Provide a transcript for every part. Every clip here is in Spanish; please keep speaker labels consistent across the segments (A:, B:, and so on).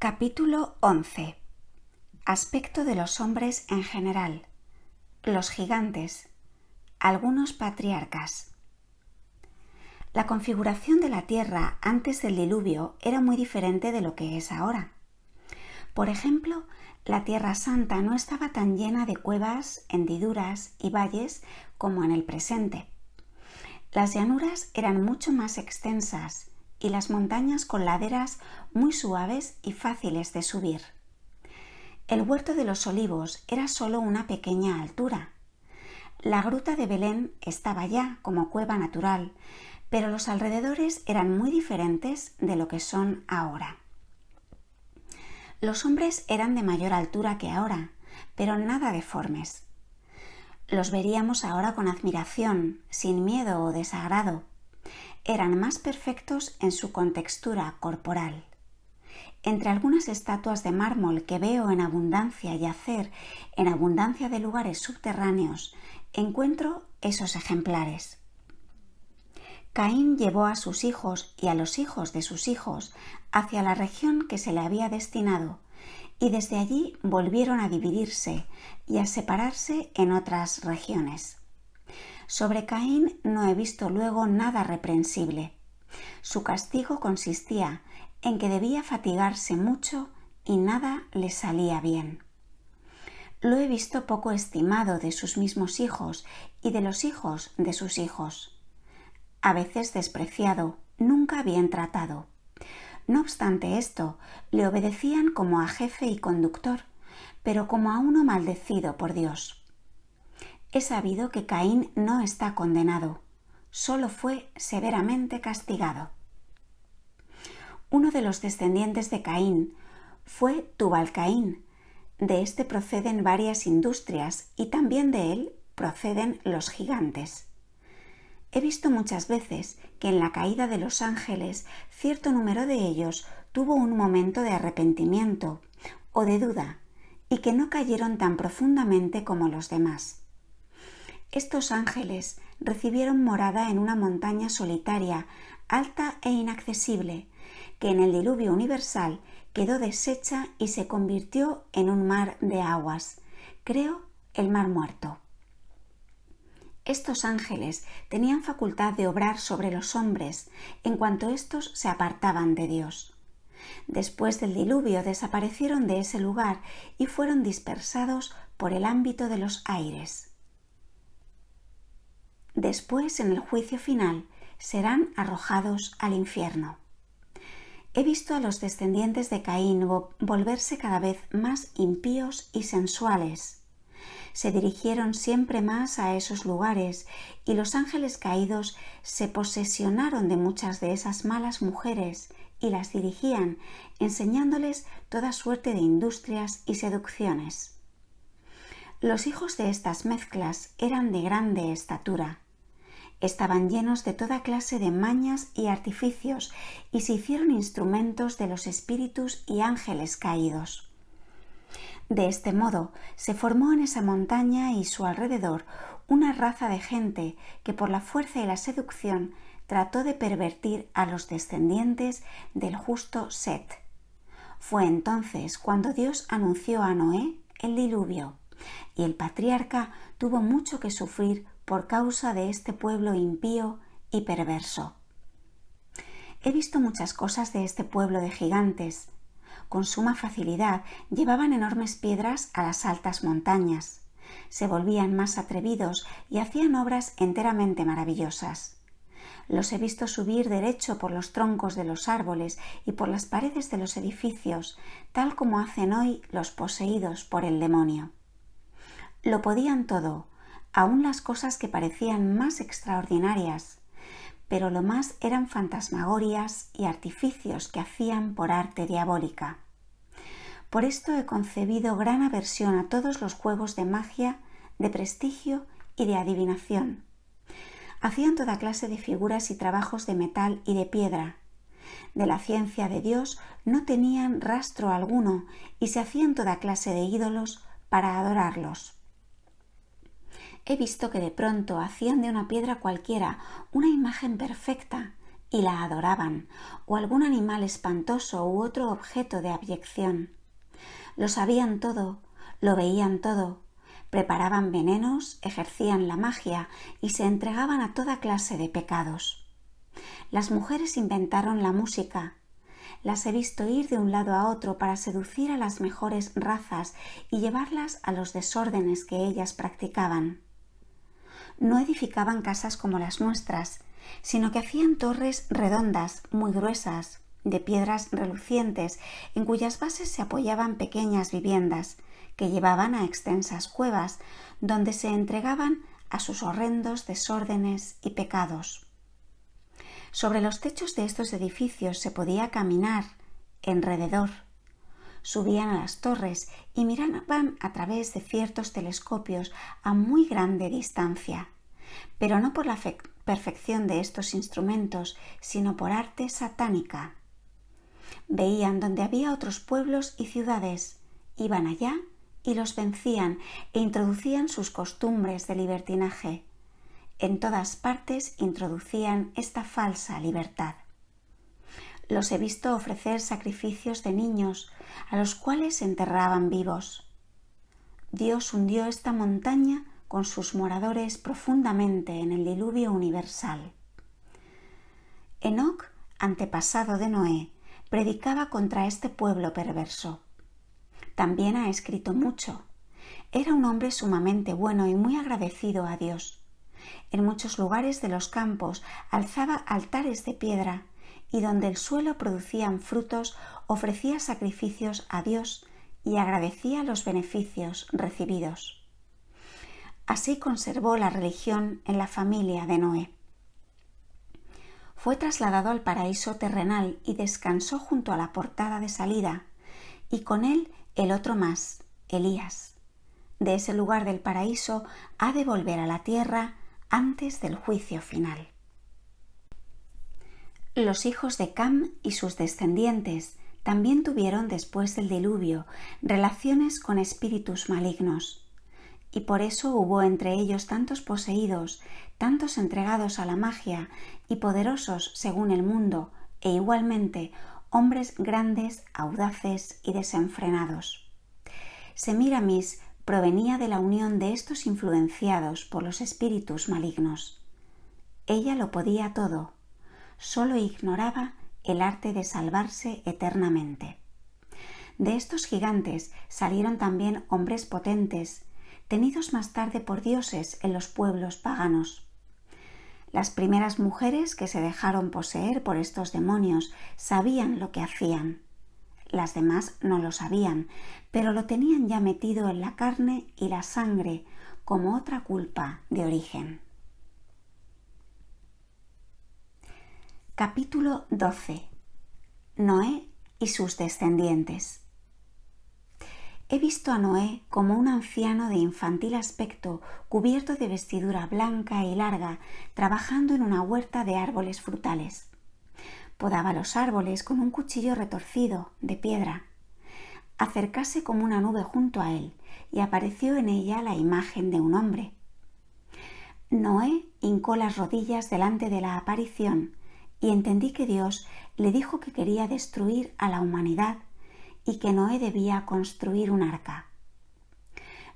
A: Capítulo 11. Aspecto de los hombres en general. Los gigantes. Algunos patriarcas. La configuración de la Tierra antes del diluvio era muy diferente de lo que es ahora. Por ejemplo, la Tierra Santa no estaba tan llena de cuevas, hendiduras y valles como en el presente. Las llanuras eran mucho más extensas y las montañas con laderas muy suaves y fáciles de subir. El huerto de los olivos era solo una pequeña altura. La gruta de Belén estaba ya como cueva natural, pero los alrededores eran muy diferentes de lo que son ahora. Los hombres eran de mayor altura que ahora, pero nada deformes. Los veríamos ahora con admiración, sin miedo o desagrado. Eran más perfectos en su contextura corporal. Entre algunas estatuas de mármol que veo en abundancia yacer en abundancia de lugares subterráneos, encuentro esos ejemplares. Caín llevó a sus hijos y a los hijos de sus hijos hacia la región que se le había destinado, y desde allí volvieron a dividirse y a separarse en otras regiones. Sobre Caín no he visto luego nada reprensible. Su castigo consistía en que debía fatigarse mucho y nada le salía bien. Lo he visto poco estimado de sus mismos hijos y de los hijos de sus hijos. A veces despreciado, nunca bien tratado. No obstante esto, le obedecían como a jefe y conductor, pero como a uno maldecido por Dios. He sabido que Caín no está condenado, solo fue severamente castigado. Uno de los descendientes de Caín fue Tubal-Caín. De este proceden varias industrias y también de él proceden los gigantes. He visto muchas veces que en la caída de los ángeles cierto número de ellos tuvo un momento de arrepentimiento o de duda y que no cayeron tan profundamente como los demás. Estos ángeles recibieron morada en una montaña solitaria, alta e inaccesible, que en el diluvio universal quedó deshecha y se convirtió en un mar de aguas, creo el mar muerto. Estos ángeles tenían facultad de obrar sobre los hombres en cuanto éstos se apartaban de Dios. Después del diluvio desaparecieron de ese lugar y fueron dispersados por el ámbito de los aires. Después, en el juicio final, serán arrojados al infierno. He visto a los descendientes de Caín volverse cada vez más impíos y sensuales. Se dirigieron siempre más a esos lugares y los ángeles caídos se posesionaron de muchas de esas malas mujeres y las dirigían, enseñándoles toda suerte de industrias y seducciones. Los hijos de estas mezclas eran de grande estatura. Estaban llenos de toda clase de mañas y artificios y se hicieron instrumentos de los espíritus y ángeles caídos. De este modo se formó en esa montaña y su alrededor una raza de gente que por la fuerza y la seducción trató de pervertir a los descendientes del justo Set. Fue entonces cuando Dios anunció a Noé el diluvio, y el patriarca tuvo mucho que sufrir por causa de este pueblo impío y perverso. He visto muchas cosas de este pueblo de gigantes. Con suma facilidad llevaban enormes piedras a las altas montañas. Se volvían más atrevidos y hacían obras enteramente maravillosas. Los he visto subir derecho por los troncos de los árboles y por las paredes de los edificios, tal como hacen hoy los poseídos por el demonio. Lo podían todo, aun las cosas que parecían más extraordinarias, pero lo más eran fantasmagorias y artificios que hacían por arte diabólica. Por esto he concebido gran aversión a todos los juegos de magia, de prestigio y de adivinación. Hacían toda clase de figuras y trabajos de metal y de piedra. De la ciencia de Dios no tenían rastro alguno y se hacían toda clase de ídolos para adorarlos. He visto que de pronto hacían de una piedra cualquiera una imagen perfecta y la adoraban, o algún animal espantoso u otro objeto de abyección. Lo sabían todo, lo veían todo, preparaban venenos, ejercían la magia y se entregaban a toda clase de pecados. Las mujeres inventaron la música. Las he visto ir de un lado a otro para seducir a las mejores razas y llevarlas a los desórdenes que ellas practicaban. No edificaban casas como las nuestras, sino que hacían torres redondas, muy gruesas, de piedras relucientes, en cuyas bases se apoyaban pequeñas viviendas, que llevaban a extensas cuevas, donde se entregaban a sus horrendos desórdenes y pecados. Sobre los techos de estos edificios se podía caminar alrededor. Subían a las torres y miraban a través de ciertos telescopios a muy grande distancia, pero no por la perfección de estos instrumentos, sino por arte satánica. Veían donde había otros pueblos y ciudades, iban allá y los vencían e introducían sus costumbres de libertinaje. En todas partes introducían esta falsa libertad. Los he visto ofrecer sacrificios de niños, a los cuales enterraban vivos. Dios hundió esta montaña con sus moradores profundamente en el diluvio universal. Enoc, antepasado de Noé, predicaba contra este pueblo perverso. También ha escrito mucho. Era un hombre sumamente bueno y muy agradecido a Dios. En muchos lugares de los campos alzaba altares de piedra y donde el suelo producían frutos ofrecía sacrificios a Dios y agradecía los beneficios recibidos. Así conservó la religión en la familia de Noé. Fue trasladado al paraíso terrenal y descansó junto a la portada de salida, y con él el otro más, Elías. De ese lugar del paraíso ha de volver a la tierra antes del juicio final. Los hijos de Cam y sus descendientes también tuvieron después del diluvio relaciones con espíritus malignos, y por eso hubo entre ellos tantos poseídos, tantos entregados a la magia y poderosos según el mundo, e igualmente hombres grandes, audaces y desenfrenados. Semíramis provenía de la unión de estos influenciados por los espíritus malignos. Ella lo podía todo, solo ignoraba el arte de salvarse eternamente. De estos gigantes salieron también hombres potentes, tenidos más tarde por dioses en los pueblos paganos. Las primeras mujeres que se dejaron poseer por estos demonios sabían lo que hacían. Las demás no lo sabían, pero lo tenían ya metido en la carne y la sangre como otra culpa de origen. Capítulo 12. Noé y sus descendientes. He visto a Noé como un anciano de infantil aspecto, cubierto de vestidura blanca y larga, trabajando en una huerta de árboles frutales. Podaba los árboles con un cuchillo retorcido, de piedra. Acercase como una nube junto a él, y apareció en ella la imagen de un hombre. Noé hincó las rodillas delante de la aparición, y entendí que Dios le dijo que quería destruir a la humanidad y que Noé debía construir un arca.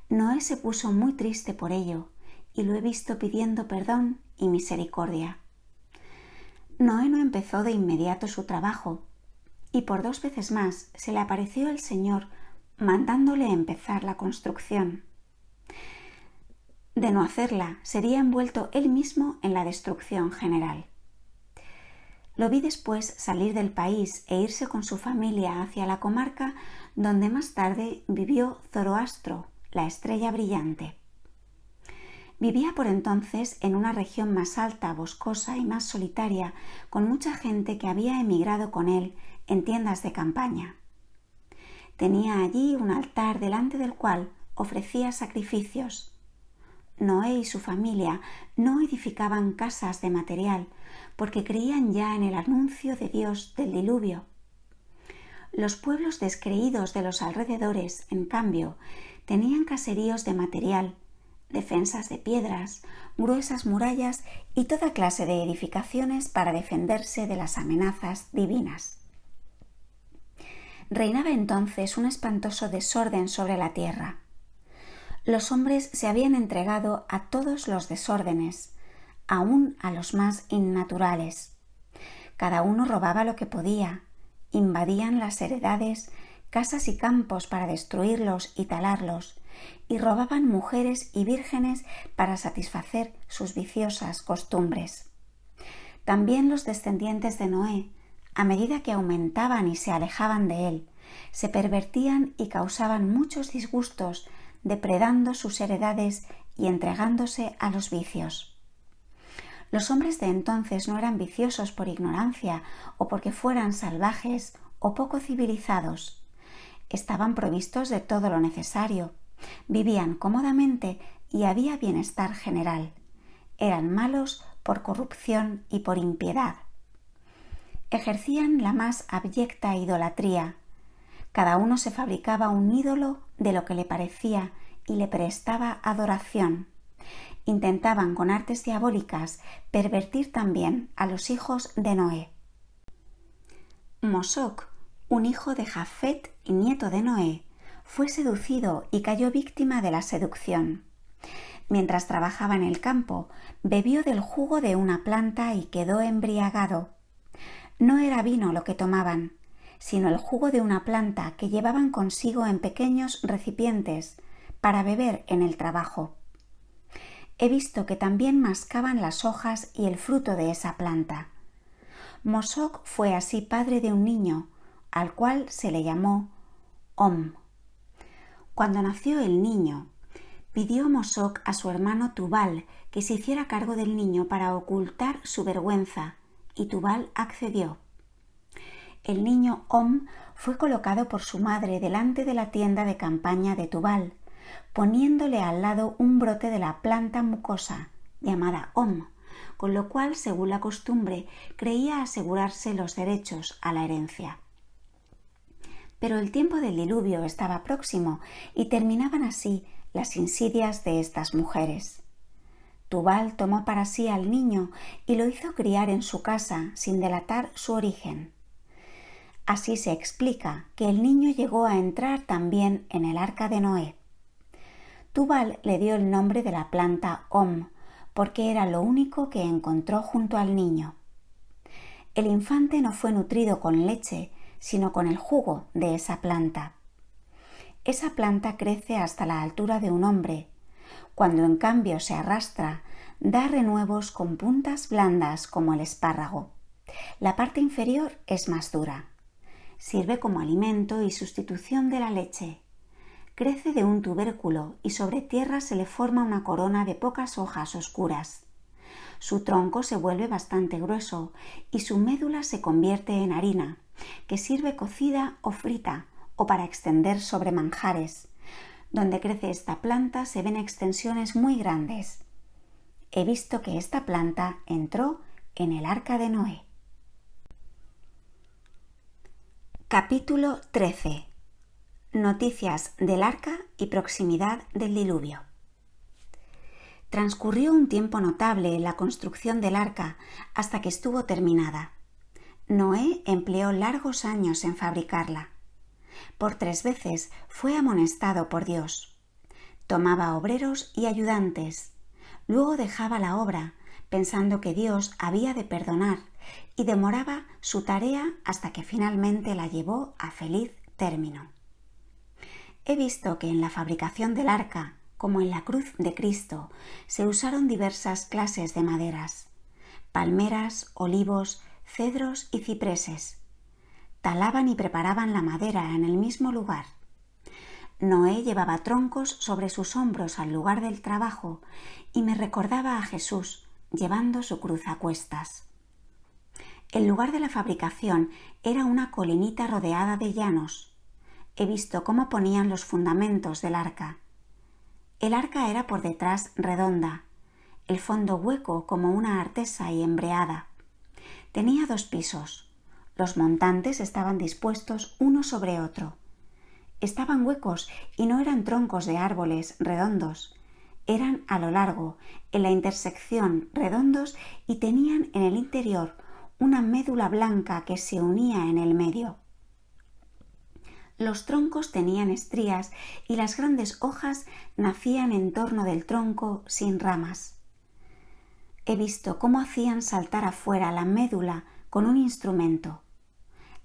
A: Noé se puso muy triste por ello, y lo he visto pidiendo perdón y misericordia. Noé no empezó de inmediato su trabajo, y por 2 veces más se le apareció el Señor mandándole empezar la construcción. De no hacerla, sería envuelto él mismo en la destrucción general. Lo vi después salir del país e irse con su familia hacia la comarca donde más tarde vivió Zoroastro, la estrella brillante. Vivía por entonces en una región más alta, boscosa y más solitaria, con mucha gente que había emigrado con él en tiendas de campaña. Tenía allí un altar delante del cual ofrecía sacrificios. Noé y su familia no edificaban casas de material, porque creían ya en el anuncio de Dios del diluvio. Los pueblos descreídos de los alrededores, en cambio, tenían caseríos de material, defensas de piedras, gruesas murallas y toda clase de edificaciones para defenderse de las amenazas divinas. Reinaba entonces un espantoso desorden sobre la tierra. Los hombres se habían entregado a todos los desórdenes, aun a los más innaturales. Cada uno robaba lo que podía, invadían las heredades, casas y campos para destruirlos y talarlos, y robaban mujeres y vírgenes para satisfacer sus viciosas costumbres. También los descendientes de Noé, a medida que aumentaban y se alejaban de él, se pervertían y causaban muchos disgustos, depredando sus heredades y entregándose a los vicios. Los hombres de entonces no eran viciosos por ignorancia o porque fueran salvajes o poco civilizados. Estaban provistos de todo lo necesario, vivían cómodamente y había bienestar general. Eran malos por corrupción y por impiedad. Ejercían la más abyecta idolatría. Cada uno se fabricaba un ídolo de lo que le parecía y le prestaba adoración. Intentaban con artes diabólicas pervertir también a los hijos de Noé. Mosoc, un hijo de Jafet y nieto de Noé, fue seducido y cayó víctima de la seducción. Mientras trabajaba en el campo, bebió del jugo de una planta y quedó embriagado. No era vino lo que tomaban, sino el jugo de una planta que llevaban consigo en pequeños recipientes para beber en el trabajo. He visto que también mascaban las hojas y el fruto de esa planta. Mosoc fue así padre de un niño, al cual se le llamó Om. Cuando nació el niño, pidió Mosoc a su hermano Tubal que se hiciera cargo del niño para ocultar su vergüenza, y Tubal accedió. El niño Om fue colocado por su madre delante de la tienda de campaña de Tubal, poniéndole al lado un brote de la planta mucosa, llamada Om, con lo cual, según la costumbre, creía asegurarse los derechos a la herencia. Pero el tiempo del diluvio estaba próximo y terminaban así las insidias de estas mujeres. Tubal tomó para sí al niño y lo hizo criar en su casa sin delatar su origen. Así se explica que el niño llegó a entrar también en el arca de Noé. Tubal le dio el nombre de la planta Om, porque era lo único que encontró junto al niño. El infante no fue nutrido con leche, sino con el jugo de esa planta. Esa planta crece hasta la altura de un hombre. Cuando en cambio se arrastra, da renuevos con puntas blandas como el espárrago. La parte inferior es más dura. Sirve como alimento y sustitución de la leche. Crece de un tubérculo y sobre tierra se le forma una corona de pocas hojas oscuras. Su tronco se vuelve bastante grueso y su médula se convierte en harina, que sirve cocida o frita o para extender sobre manjares. Donde crece esta planta se ven extensiones muy grandes. He visto que esta planta entró en el arca de Noé. Capítulo 13. Noticias del arca y proximidad del diluvio. Transcurrió un tiempo notable en la construcción del arca hasta que estuvo terminada. Noé empleó largos años en fabricarla. Por 3 veces fue amonestado por Dios. Tomaba obreros y ayudantes. Luego dejaba la obra, pensando que Dios había de perdonar, y demoraba su tarea hasta que finalmente la llevó a feliz término. He visto que en la fabricación del arca, como en la cruz de Cristo, se usaron diversas clases de maderas: palmeras, olivos, cedros y cipreses. Talaban y preparaban la madera en el mismo lugar. Noé llevaba troncos sobre sus hombros al lugar del trabajo y me recordaba a Jesús llevando su cruz a cuestas. El lugar de la fabricación era una colinita rodeada de llanos. He visto cómo ponían los fundamentos del arca. El arca era por detrás redonda, el fondo hueco como una artesa y embreada. Tenía 2 pisos. Los montantes estaban dispuestos uno sobre otro. Estaban huecos y no eran troncos de árboles redondos. Eran a lo largo, en la intersección, redondos y tenían en el interior una médula blanca que se unía en el medio. Los troncos tenían estrías y las grandes hojas nacían en torno del tronco sin ramas. He visto cómo hacían saltar afuera la médula con un instrumento.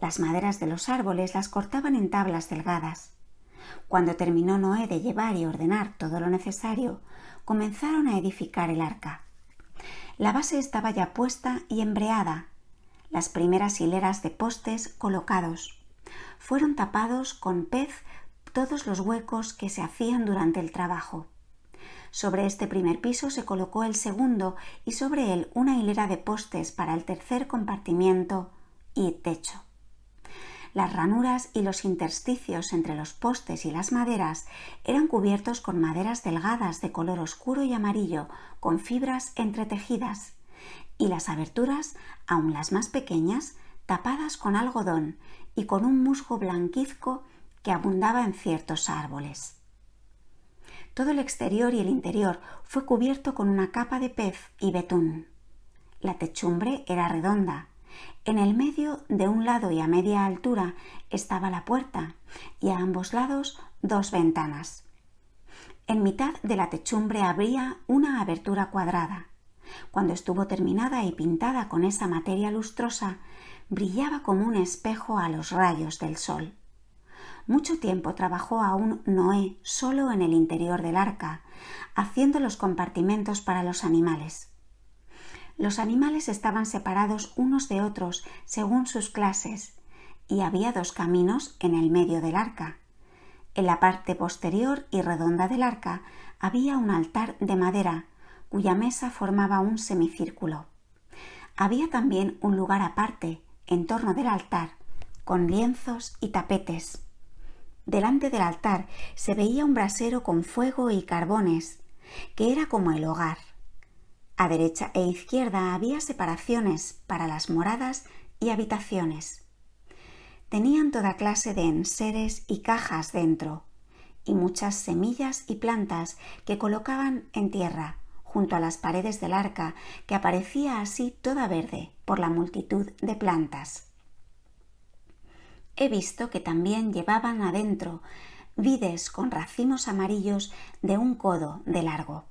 A: Las maderas de los árboles las cortaban en tablas delgadas. Cuando terminó Noé de llevar y ordenar todo lo necesario, comenzaron a edificar el arca. La base estaba ya puesta y embreada, las primeras hileras de postes colocados. Fueron tapados con pez todos los huecos que se hacían durante el trabajo. Sobre este primer piso se colocó el segundo y sobre él una hilera de postes para el tercer compartimiento y techo. Las ranuras y los intersticios entre los postes y las maderas eran cubiertos con maderas delgadas de color oscuro y amarillo con fibras entretejidas, y las aberturas, aun las más pequeñas, tapadas con algodón y con un musgo blanquizco que abundaba en ciertos árboles. Todo el exterior y el interior fue cubierto con una capa de pez y betún. La techumbre era redonda. En el medio, de un lado y a media altura, estaba la puerta y a ambos lados 2 ventanas. En mitad de la techumbre había una abertura cuadrada. Cuando estuvo terminada y pintada con esa materia lustrosa, brillaba como un espejo a los rayos del sol. Mucho tiempo trabajó aún Noé solo en el interior del arca, haciendo los compartimentos para los animales. Los animales estaban separados unos de otros según sus clases, y había 2 caminos en el medio del arca. En la parte posterior y redonda del arca había un altar de madera, cuya mesa formaba un semicírculo. Había también un lugar aparte, en torno del altar, con lienzos y tapetes. Delante del altar se veía un brasero con fuego y carbones, que era como el hogar. A derecha e izquierda había separaciones para las moradas y habitaciones. Tenían toda clase de enseres y cajas dentro, y muchas semillas y plantas que colocaban en tierra, junto a las paredes del arca, que aparecía así toda verde por la multitud de plantas. He visto que también llevaban adentro vides con racimos amarillos de un codo de largo.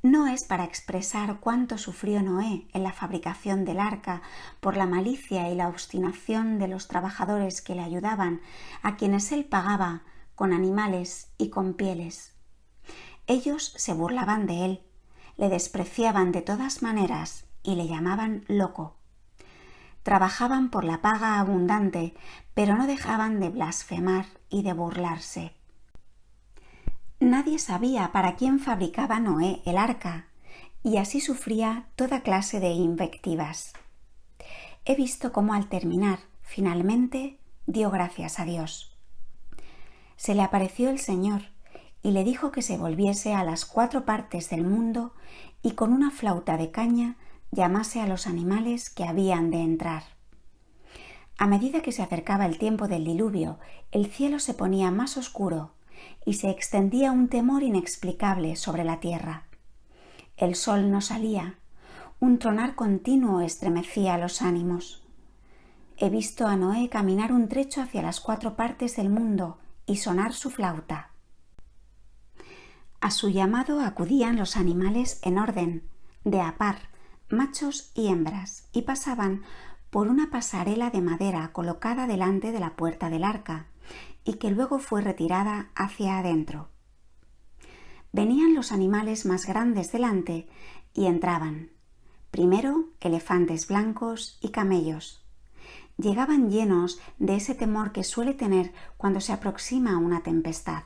A: No es para expresar cuánto sufrió Noé en la fabricación del arca por la malicia y la obstinación de los trabajadores que le ayudaban, a quienes él pagaba con animales y con pieles. Ellos se burlaban de él, le despreciaban de todas maneras y le llamaban loco. Trabajaban por la paga abundante, pero no dejaban de blasfemar y de burlarse. Nadie sabía para quién fabricaba Noé el arca, y así sufría toda clase de invectivas. He visto cómo al terminar, finalmente, dio gracias a Dios. Se le apareció el Señor y le dijo que se volviese a las 4 partes del mundo y con una flauta de caña llamase a los animales que habían de entrar. A medida que se acercaba el tiempo del diluvio, el cielo se ponía más oscuro y se extendía un temor inexplicable sobre la tierra. El sol no salía, un tronar continuo estremecía los ánimos. He visto a Noé caminar un trecho hacia las 4 partes del mundo y sonar su flauta. A su llamado acudían los animales en orden, de a par, machos y hembras, y pasaban por una pasarela de madera colocada delante de la puerta del arca, y que luego fue retirada hacia adentro. Venían los animales más grandes delante y entraban. Primero elefantes blancos y camellos. Llegaban llenos de ese temor que suele tener cuando se aproxima una tempestad.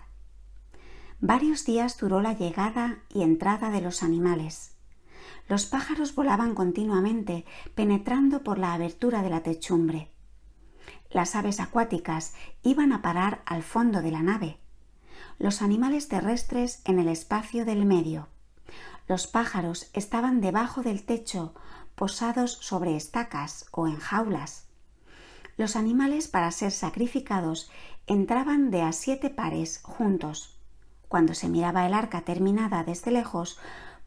A: Varios días duró la llegada y entrada de los animales. Los pájaros volaban continuamente, penetrando por la abertura de la techumbre. Las aves acuáticas iban a parar al fondo de la nave. Los animales terrestres en el espacio del medio. Los pájaros estaban debajo del techo, posados sobre estacas o en jaulas. Los animales para ser sacrificados entraban de a 7 pares juntos, cuando se miraba el arca terminada desde lejos,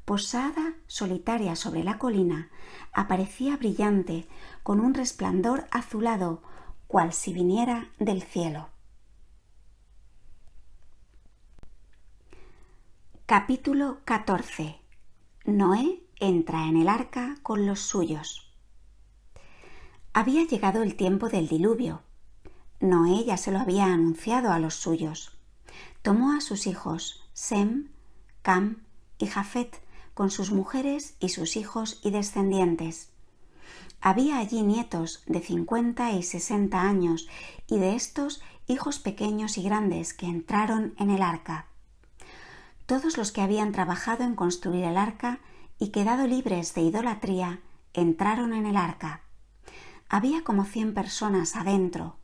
A: posada solitaria sobre la colina, aparecía brillante, con un resplandor azulado, cual si viniera del cielo. Capítulo 14. Noé entra en el arca con los suyos. Había llegado el tiempo del diluvio. Noé ya se lo había anunciado a los suyos. Tomó a sus hijos, Sem, Cam y Jafet, con sus mujeres y sus hijos y descendientes. Había allí nietos de 50 y 60 años, y de estos hijos pequeños y grandes que entraron en el arca. Todos los que habían trabajado en construir el arca y quedado libres de idolatría entraron en el arca. Había como 100 personas adentro,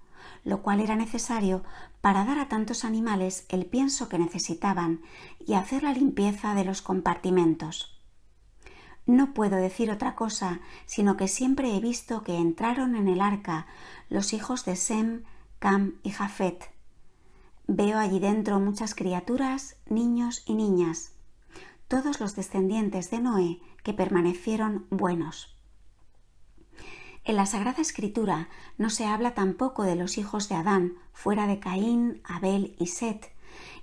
A: lo cual era necesario para dar a tantos animales el pienso que necesitaban y hacer la limpieza de los compartimentos. No puedo decir otra cosa, sino que siempre he visto que entraron en el arca los hijos de Sem, Cam y Jafet. Veo allí dentro muchas criaturas, niños y niñas, todos los descendientes de Noé que permanecieron buenos. En la Sagrada Escritura no se habla tampoco de los hijos de Adán, fuera de Caín, Abel y Set,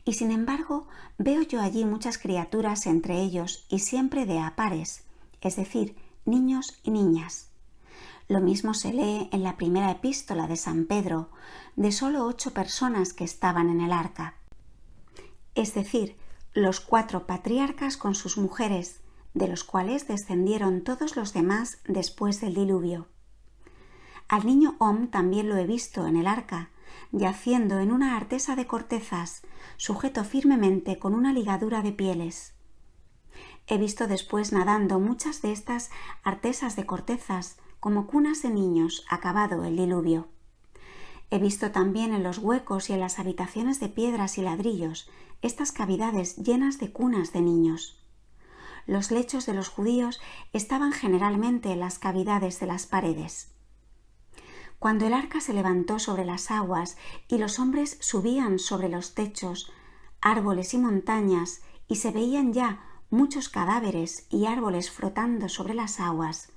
A: y sin embargo veo yo allí muchas criaturas entre ellos y siempre de a pares, es decir, niños y niñas. Lo mismo se lee en la primera epístola de San Pedro, de solo 8 personas que estaban en el arca. Es decir, los 4 patriarcas con sus mujeres, de los cuales descendieron todos los demás después del diluvio. Al niño Om también lo he visto en el arca, yaciendo en una artesa de cortezas, sujeto firmemente con una ligadura de pieles. He visto después nadando muchas de estas artesas de cortezas como cunas de niños acabado el diluvio. He visto también en los huecos y en las habitaciones de piedras y ladrillos estas cavidades llenas de cunas de niños. Los lechos de los judíos estaban generalmente en las cavidades de las paredes. Cuando el arca se levantó sobre las aguas y los hombres subían sobre los techos, árboles y montañas, y se veían ya muchos cadáveres y árboles flotando sobre las aguas,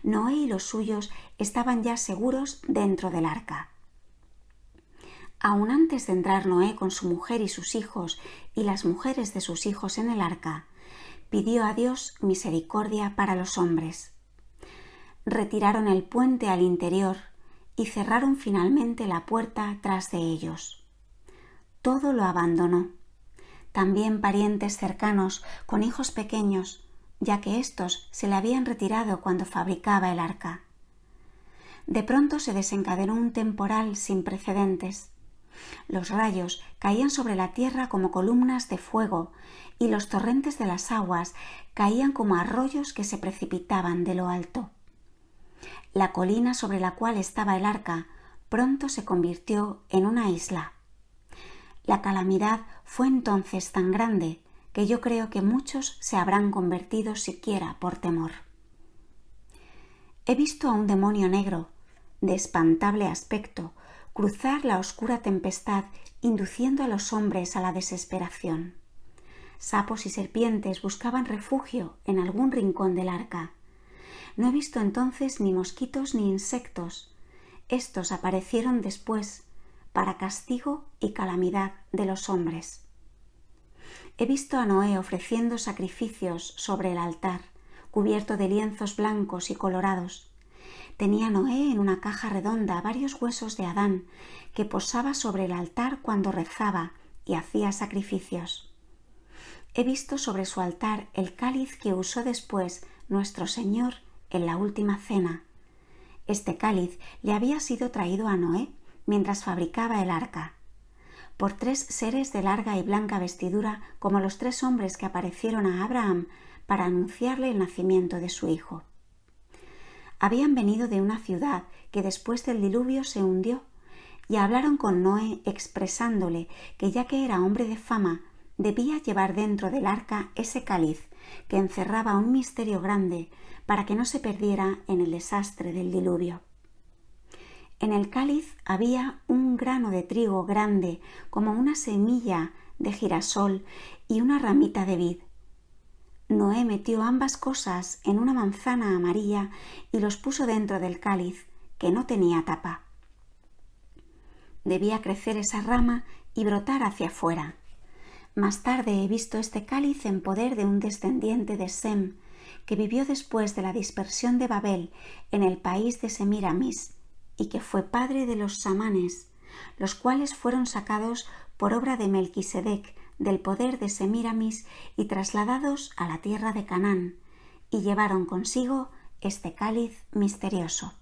A: Noé y los suyos estaban ya seguros dentro del arca. Aun antes de entrar Noé con su mujer y sus hijos y las mujeres de sus hijos en el arca, pidió a Dios misericordia para los hombres. Retiraron el puente al interior y cerraron finalmente la puerta tras de ellos. Todo lo abandonó. También parientes cercanos con hijos pequeños, ya que éstos se le habían retirado cuando fabricaba el arca. De pronto se desencadenó un temporal sin precedentes. Los rayos caían sobre la tierra como columnas de fuego y los torrentes de las aguas caían como arroyos que se precipitaban de lo alto. La colina sobre la cual estaba el arca pronto se convirtió en una isla. La calamidad fue entonces tan grande que yo creo que muchos se habrán convertido siquiera por temor. He visto a un demonio negro, de espantable aspecto, cruzar la oscura tempestad, induciendo a los hombres a la desesperación. Sapos y serpientes buscaban refugio en algún rincón del arca. No he visto entonces ni mosquitos ni insectos. Estos aparecieron después, para castigo y calamidad de los hombres. He visto a Noé ofreciendo sacrificios sobre el altar, cubierto de lienzos blancos y colorados. Tenía Noé en una caja redonda varios huesos de Adán, que posaba sobre el altar cuando rezaba y hacía sacrificios. He visto sobre su altar el cáliz que usó después nuestro Señor en la última cena. Este cáliz le había sido traído a Noé mientras fabricaba el arca, por 3 seres de larga y blanca vestidura, como los 3 hombres que aparecieron a Abraham para anunciarle el nacimiento de su hijo. Habían venido de una ciudad que después del diluvio se hundió, y hablaron con Noé expresándole que ya que era hombre de fama, debía llevar dentro del arca ese cáliz que encerraba un misterio grande para que no se perdiera en el desastre del diluvio. En el cáliz había un grano de trigo grande como una semilla de girasol y una ramita de vid. Noé metió ambas cosas en una manzana amarilla y los puso dentro del cáliz, que no tenía tapa. Debía crecer esa rama y brotar hacia afuera. Más tarde he visto este cáliz en poder de un descendiente de Sem, que vivió después de la dispersión de Babel en el país de Semíramis, y que fue padre de los samanes, los cuales fueron sacados por obra de Melquisedec del poder de Semíramis y trasladados a la tierra de Canaán, y llevaron consigo este cáliz misterioso.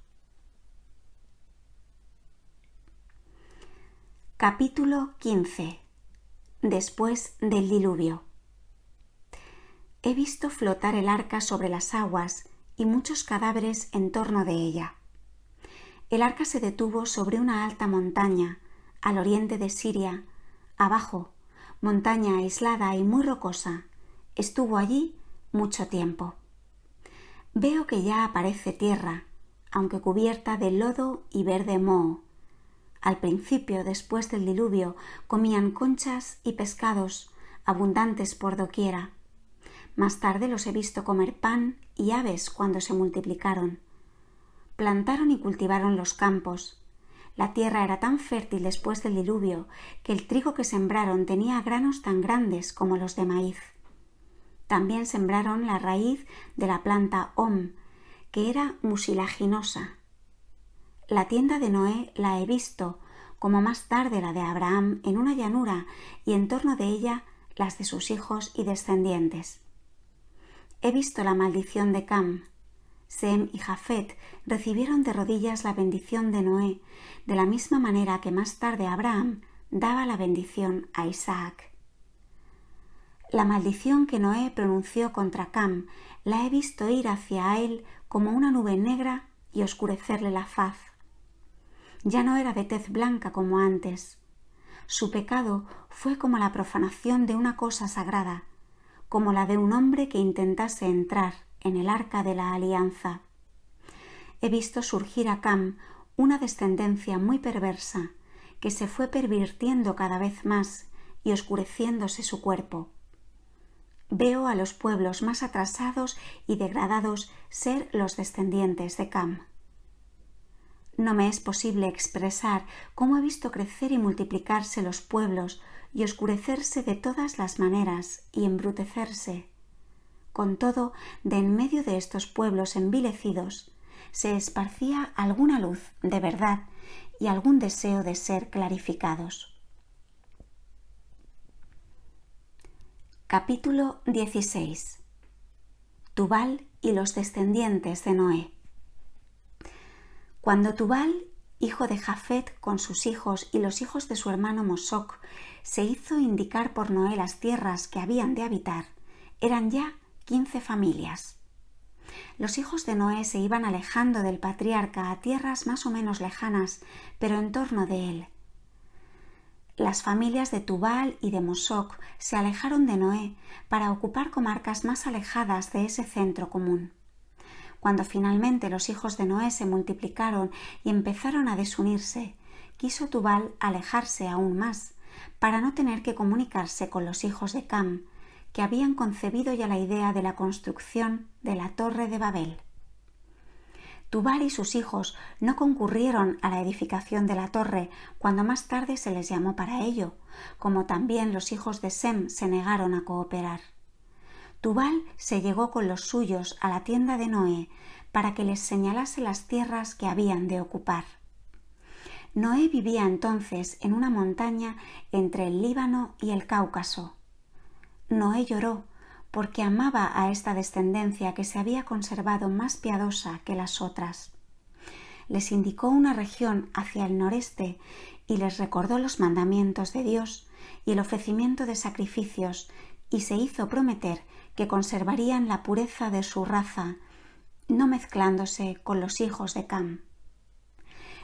A: Capítulo 15. Después del diluvio. He visto flotar el arca sobre las aguas y muchos cadáveres en torno de ella. El arca se detuvo sobre una alta montaña, al oriente de Siria, abajo, montaña aislada y muy rocosa. Estuvo allí mucho tiempo. Veo que ya aparece tierra, aunque cubierta de lodo y verde moho. Al principio, después del diluvio, comían conchas y pescados, abundantes por doquiera. Más tarde los he visto comer pan y aves cuando se multiplicaron. Plantaron y cultivaron los campos. La tierra era tan fértil después del diluvio que el trigo que sembraron tenía granos tan grandes como los de maíz. También sembraron la raíz de la planta om, que era mucilaginosa. La tienda de Noé la he visto, como más tarde la de Abraham, en una llanura y en torno de ella las de sus hijos y descendientes. He visto la maldición de Cam. Sem y Jafet recibieron de rodillas la bendición de Noé, de la misma manera que más tarde Abraham daba la bendición a Isaac. La maldición que Noé pronunció contra Cam la he visto ir hacia él como una nube negra y oscurecerle la faz. Ya no era de tez blanca como antes. Su pecado fue como la profanación de una cosa sagrada, como la de un hombre que intentase entrar en el arca de la alianza. He visto surgir a Cam una descendencia muy perversa, que se fue pervirtiendo cada vez más y oscureciéndose su cuerpo. Veo a los pueblos más atrasados y degradados ser los descendientes de Cam. No me es posible expresar cómo he visto crecer y multiplicarse los pueblos y oscurecerse de todas las maneras y embrutecerse. Con todo, de en medio de estos pueblos envilecidos se esparcía alguna luz de verdad y algún deseo de ser clarificados. Capítulo 16. Tubal y los descendientes de Noé. Cuando Tubal, hijo de Jafet, con sus hijos y los hijos de su hermano Mosoc, se hizo indicar por Noé las tierras que habían de habitar, eran ya 15 familias. Los hijos de Noé se iban alejando del patriarca a tierras más o menos lejanas, pero en torno de él. Las familias de Tubal y de Mosoc se alejaron de Noé para ocupar comarcas más alejadas de ese centro común. Cuando finalmente los hijos de Noé se multiplicaron y empezaron a desunirse, quiso Tubal alejarse aún más, para no tener que comunicarse con los hijos de Cam, que habían concebido ya la idea de la construcción de la Torre de Babel. Tubal y sus hijos no concurrieron a la edificación de la torre cuando más tarde se les llamó para ello, como también los hijos de Sem se negaron a cooperar. Tubal se llegó con los suyos a la tienda de Noé para que les señalase las tierras que habían de ocupar. Noé vivía entonces en una montaña entre el Líbano y el Cáucaso. Noé lloró porque amaba a esta descendencia que se había conservado más piadosa que las otras. Les indicó una región hacia el noreste y les recordó los mandamientos de Dios y el ofrecimiento de sacrificios, y se hizo prometer que conservarían la pureza de su raza, no mezclándose con los hijos de Cam.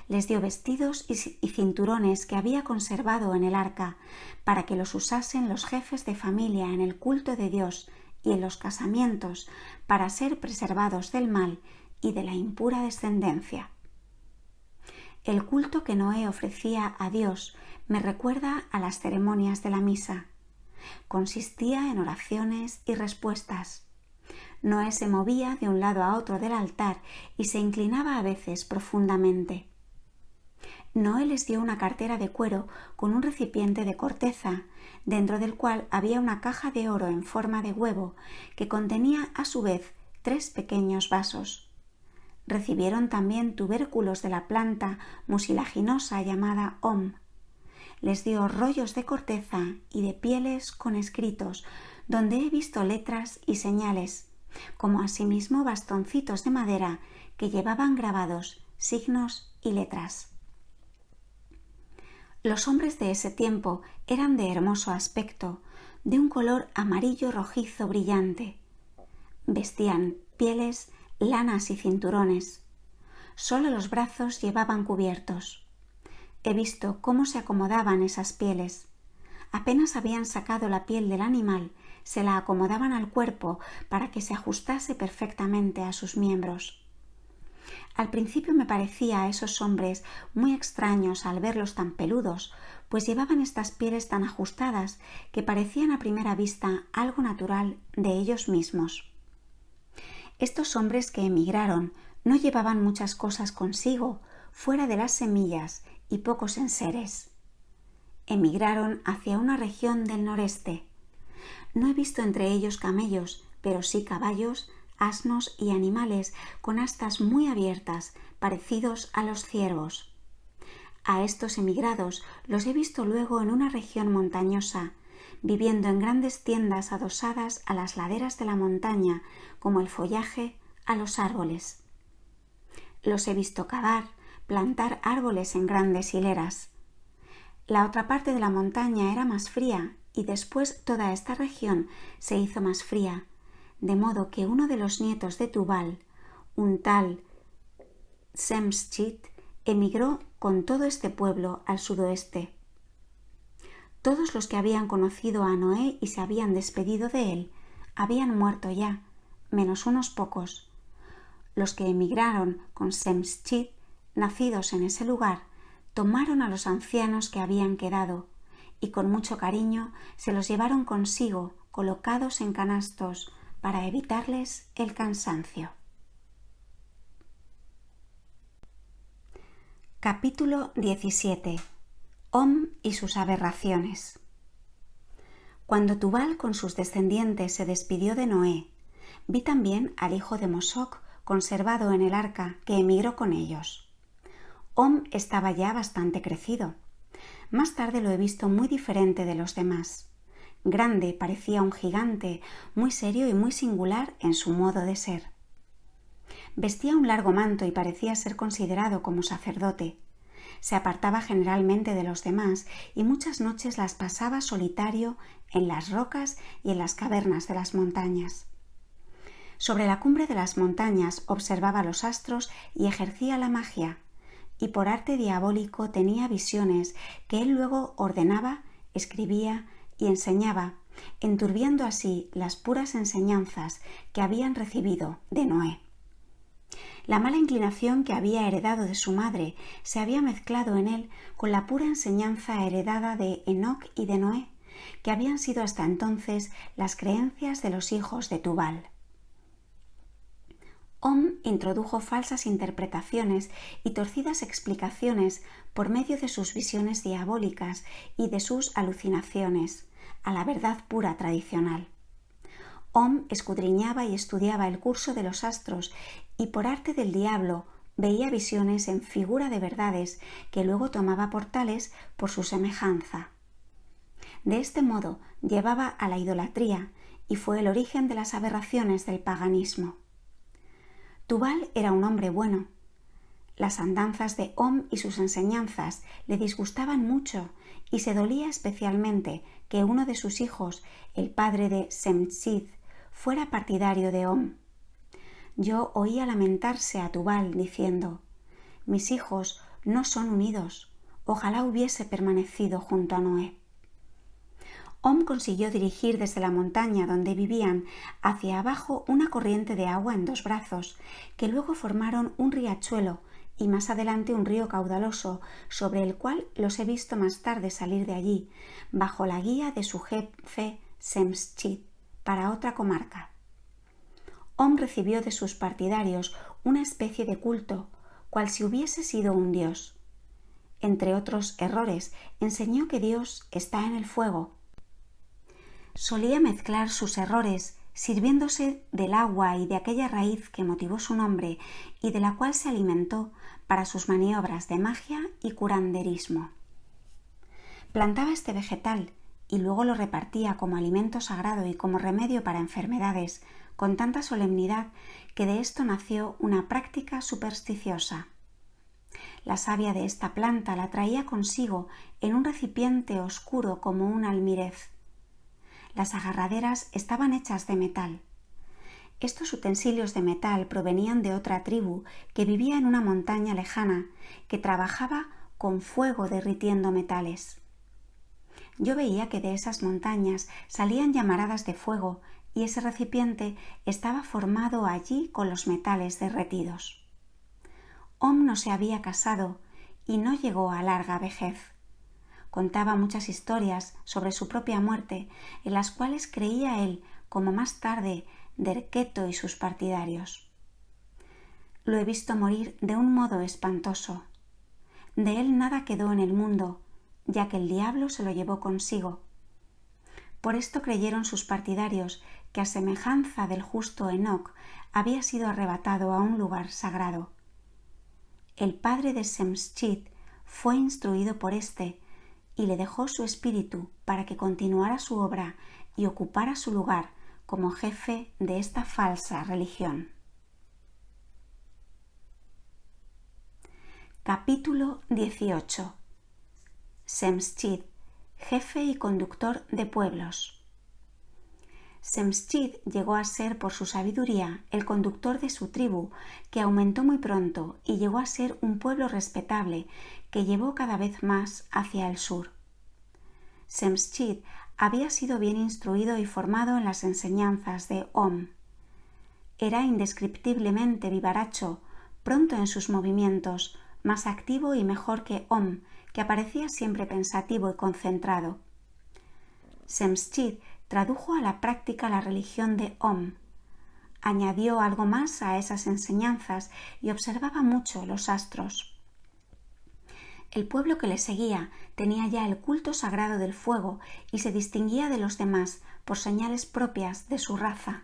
A: Les dio vestidos y cinturones que había conservado en el arca, para que los usasen los jefes de familia en el culto de Dios y en los casamientos, para ser preservados del mal y de la impura descendencia. El culto que Noé ofrecía a Dios me recuerda a las ceremonias de la misa. Consistía en oraciones y respuestas. Noé se movía de un lado a otro del altar y se inclinaba a veces profundamente. Noé les dio una cartera de cuero con un recipiente de corteza, dentro del cual había una caja de oro en forma de huevo que contenía a su vez 3 pequeños vasos. Recibieron también tubérculos de la planta mucilaginosa llamada Om. Les dio rollos de corteza y de pieles con escritos, donde he visto letras y señales, como asimismo bastoncitos de madera que llevaban grabados signos y letras. Los hombres de ese tiempo eran de hermoso aspecto, de un color amarillo rojizo brillante. Vestían pieles, lanas y cinturones. Solo los brazos llevaban cubiertos. He visto cómo se acomodaban esas pieles. Apenas habían sacado la piel del animal, se la acomodaban al cuerpo para que se ajustase perfectamente a sus miembros. Al principio me parecía a esos hombres muy extraños al verlos tan peludos, pues llevaban estas pieles tan ajustadas que parecían a primera vista algo natural de ellos mismos. Estos hombres que emigraron no llevaban muchas cosas consigo, fuera de las semillas y pocos enseres. Emigraron hacia una región del noreste. No he visto entre ellos camellos, pero sí caballos, asnos y animales con astas muy abiertas, parecidos a los ciervos. A estos emigrados los he visto luego en una región montañosa, viviendo en grandes tiendas adosadas a las laderas de la montaña, como el follaje a los árboles. Los he visto cavar, plantar árboles en grandes hileras. La otra parte de la montaña era más fría y después toda esta región se hizo más fría, de modo que uno de los nietos de Tubal, un tal Semschit, emigró con todo este pueblo al sudoeste. Todos los que habían conocido a Noé y se habían despedido de él habían muerto ya, menos unos pocos. Los que emigraron con Semschit, nacidos en ese lugar, tomaron a los ancianos que habían quedado y con mucho cariño se los llevaron consigo colocados en canastos para evitarles el cansancio. Capítulo 17. Om y sus aberraciones. Cuando Tubal con sus descendientes se despidió de Noé, vi también al hijo de Mosoc conservado en el arca que emigró con ellos. Om estaba ya bastante crecido. Más tarde lo he visto muy diferente de los demás. Grande, parecía un gigante, muy serio y muy singular en su modo de ser. Vestía un largo manto y parecía ser considerado como sacerdote. Se apartaba generalmente de los demás y muchas noches las pasaba solitario en las rocas y en las cavernas de las montañas. Sobre la cumbre de las montañas observaba los astros y ejercía la magia, y por arte diabólico tenía visiones que él luego ordenaba, escribía y enseñaba, enturbiando así las puras enseñanzas que habían recibido de Noé. La mala inclinación que había heredado de su madre se había mezclado en él con la pura enseñanza heredada de Enoc y de Noé, que habían sido hasta entonces las creencias de los hijos de Tubal. Om introdujo falsas interpretaciones y torcidas explicaciones por medio de sus visiones diabólicas y de sus alucinaciones, a la verdad pura tradicional. Om escudriñaba y estudiaba el curso de los astros y por arte del diablo veía visiones en figura de verdades que luego tomaba por tales por su semejanza. De este modo llevaba a la idolatría y fue el origen de las aberraciones del paganismo. Tubal era un hombre bueno. Las andanzas de Om y sus enseñanzas le disgustaban mucho y se dolía especialmente que uno de sus hijos, el padre de Semschit, fuera partidario de Om. Yo oía lamentarse a Tubal diciendo: «Mis hijos no son unidos, ojalá hubiese permanecido junto a Noé». Om consiguió dirigir desde la montaña donde vivían hacia abajo una corriente de agua en 2 brazos, que luego formaron un riachuelo y más adelante un río caudaloso, sobre el cual los he visto más tarde salir de allí, bajo la guía de su jefe Semschit, para otra comarca. Om recibió de sus partidarios una especie de culto, cual si hubiese sido un dios. Entre otros errores, enseñó que Dios está en el fuego. Solía mezclar sus errores sirviéndose del agua y de aquella raíz que motivó su nombre y de la cual se alimentó para sus maniobras de magia y curanderismo. Plantaba este vegetal y luego lo repartía como alimento sagrado y como remedio para enfermedades, con tanta solemnidad que de esto nació una práctica supersticiosa. La savia de esta planta la traía consigo en un recipiente oscuro como un almirez. Las agarraderas estaban hechas de metal. Estos utensilios de metal provenían de otra tribu que vivía en una montaña lejana, que trabajaba con fuego derritiendo metales. Yo veía que de esas montañas salían llamaradas de fuego y ese recipiente estaba formado allí con los metales derretidos. Om no se había casado y no llegó a larga vejez. Contaba muchas historias sobre su propia muerte, en las cuales creía él, como más tarde Derketo y sus partidarios. Lo he visto morir de un modo espantoso. De él nada quedó en el mundo, ya que el diablo se lo llevó consigo. Por esto creyeron sus partidarios que, a semejanza del justo Enoc, había sido arrebatado a un lugar sagrado. El padre de Semschit fue instruido por éste y le dejó su espíritu para que continuara su obra y ocupara su lugar como jefe de esta falsa religión. Capítulo 18. Semschit, jefe y conductor de pueblos. Semschit llegó a ser por su sabiduría el conductor de su tribu, que aumentó muy pronto y llegó a ser un pueblo respetable que llevó cada vez más hacia el sur. Semschit había sido bien instruido y formado en las enseñanzas de Om. Era indescriptiblemente vivaracho, pronto en sus movimientos, más activo y mejor que Om, que aparecía siempre pensativo y concentrado. Semschit tradujo a la práctica la religión de Om. Añadió algo más a esas enseñanzas y observaba mucho los astros. El pueblo que le seguía tenía ya el culto sagrado del fuego y se distinguía de los demás por señales propias de su raza.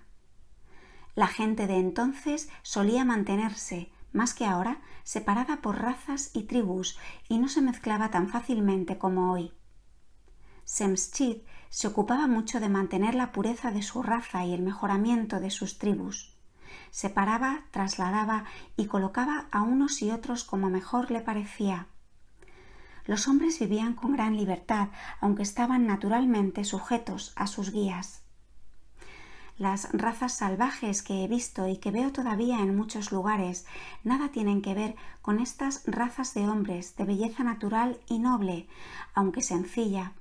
A: La gente de entonces solía mantenerse, más que ahora, separada por razas y tribus y no se mezclaba tan fácilmente como hoy. Semschit se ocupaba mucho de mantener la pureza de su raza y el mejoramiento de sus tribus. Separaba, trasladaba y colocaba a unos y otros como mejor le parecía. Los hombres vivían con gran libertad, aunque estaban naturalmente sujetos a sus guías. Las razas salvajes que he visto y que veo todavía en muchos lugares nada tienen que ver con estas razas de hombres de belleza natural y noble, aunque sencilla,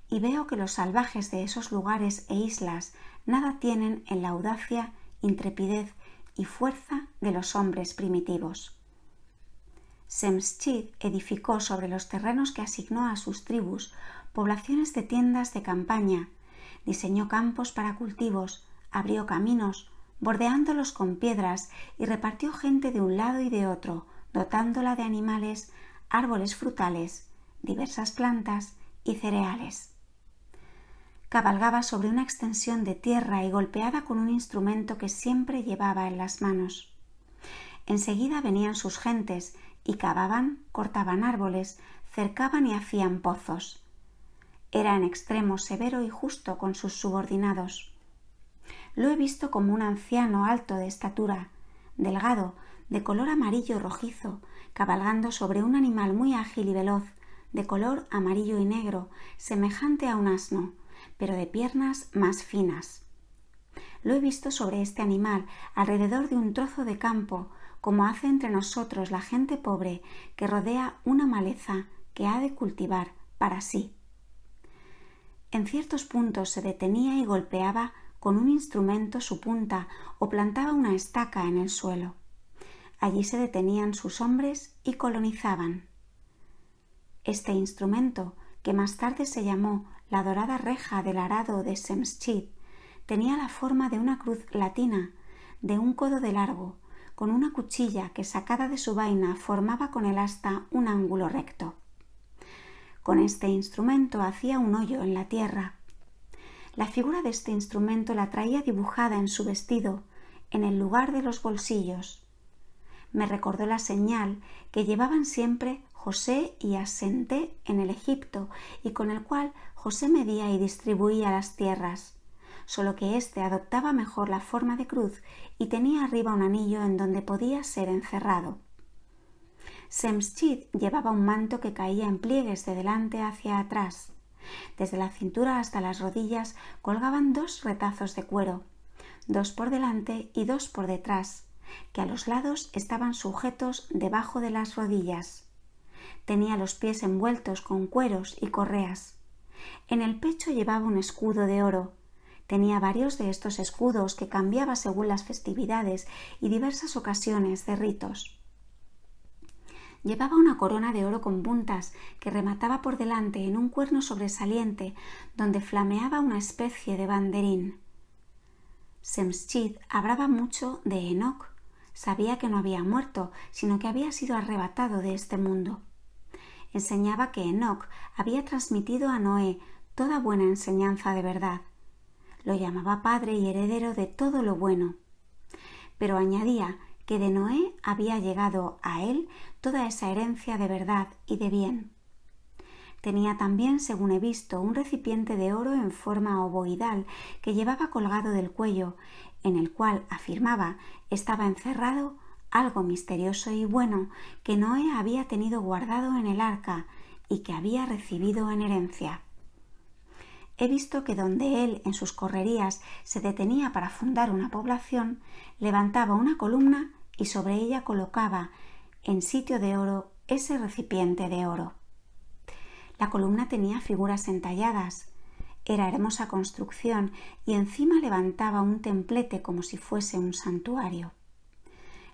A: y veo que los salvajes de esos lugares e islas nada tienen en la audacia, intrepidez y fuerza de los hombres primitivos. Semschit edificó sobre los terrenos que asignó a sus tribus poblaciones de tiendas de campaña, diseñó campos para cultivos, abrió caminos, bordeándolos con piedras y repartió gente de un lado y de otro, dotándola de animales, árboles frutales, diversas plantas y cereales. Cabalgaba sobre una extensión de tierra y golpeaba con un instrumento que siempre llevaba en las manos. Enseguida venían sus gentes y cavaban, cortaban árboles, cercaban y hacían pozos. Era en extremo severo y justo con sus subordinados. Lo he visto como un anciano alto de estatura, delgado, de color amarillo rojizo, cabalgando sobre un animal muy ágil y veloz, de color amarillo y negro, semejante a un asno, pero de piernas más finas. Lo he visto sobre este animal alrededor de un trozo de campo, como hace entre nosotros la gente pobre que rodea una maleza que ha de cultivar para sí. En ciertos puntos se detenía y golpeaba con un instrumento su punta o plantaba una estaca en el suelo. Allí se detenían sus hombres y colonizaban. Este instrumento, que más tarde se llamó la dorada reja del arado de Šemšid, tenía la forma de una cruz latina de un codo de largo, con una cuchilla que sacada de su vaina formaba con el asta un ángulo recto. Con este instrumento hacía un hoyo en la tierra. La figura de este instrumento la traía dibujada en su vestido, en el lugar de los bolsillos. Me recordó la señal que llevaban siempre José y Asenté en el Egipto y con el cual José medía y distribuía las tierras, solo que éste adoptaba mejor la forma de cruz y tenía arriba un anillo en donde podía ser encerrado. Šemšid llevaba un manto que caía en pliegues de delante hacia atrás. Desde la cintura hasta las rodillas colgaban 2 retazos de cuero, 2 por delante y 2 por detrás, que a los lados estaban sujetos debajo de las rodillas. Tenía los pies envueltos con cueros y correas. En el pecho llevaba un escudo de oro. Tenía varios de estos escudos que cambiaba según las festividades y diversas ocasiones de ritos. Llevaba una corona de oro con puntas que remataba por delante en un cuerno sobresaliente donde flameaba una especie de banderín. Šemšid hablaba mucho de Enoc. Sabía que no había muerto, sino que había sido arrebatado de este mundo. Enseñaba que Enoc había transmitido a Noé toda buena enseñanza de verdad. Lo llamaba padre y heredero de todo lo bueno. Pero añadía que de Noé había llegado a él toda esa herencia de verdad y de bien. Tenía también, según he visto, un recipiente de oro en forma ovoidal que llevaba colgado del cuello, en el cual, afirmaba, estaba encerrado algo misterioso y bueno que Noé había tenido guardado en el arca y que había recibido en herencia. He visto que donde él, en sus correrías, se detenía para fundar una población, levantaba una columna y sobre ella colocaba, en sitio de oro, ese recipiente de oro. La columna tenía figuras entalladas. Era hermosa construcción y encima levantaba un templete como si fuese un santuario.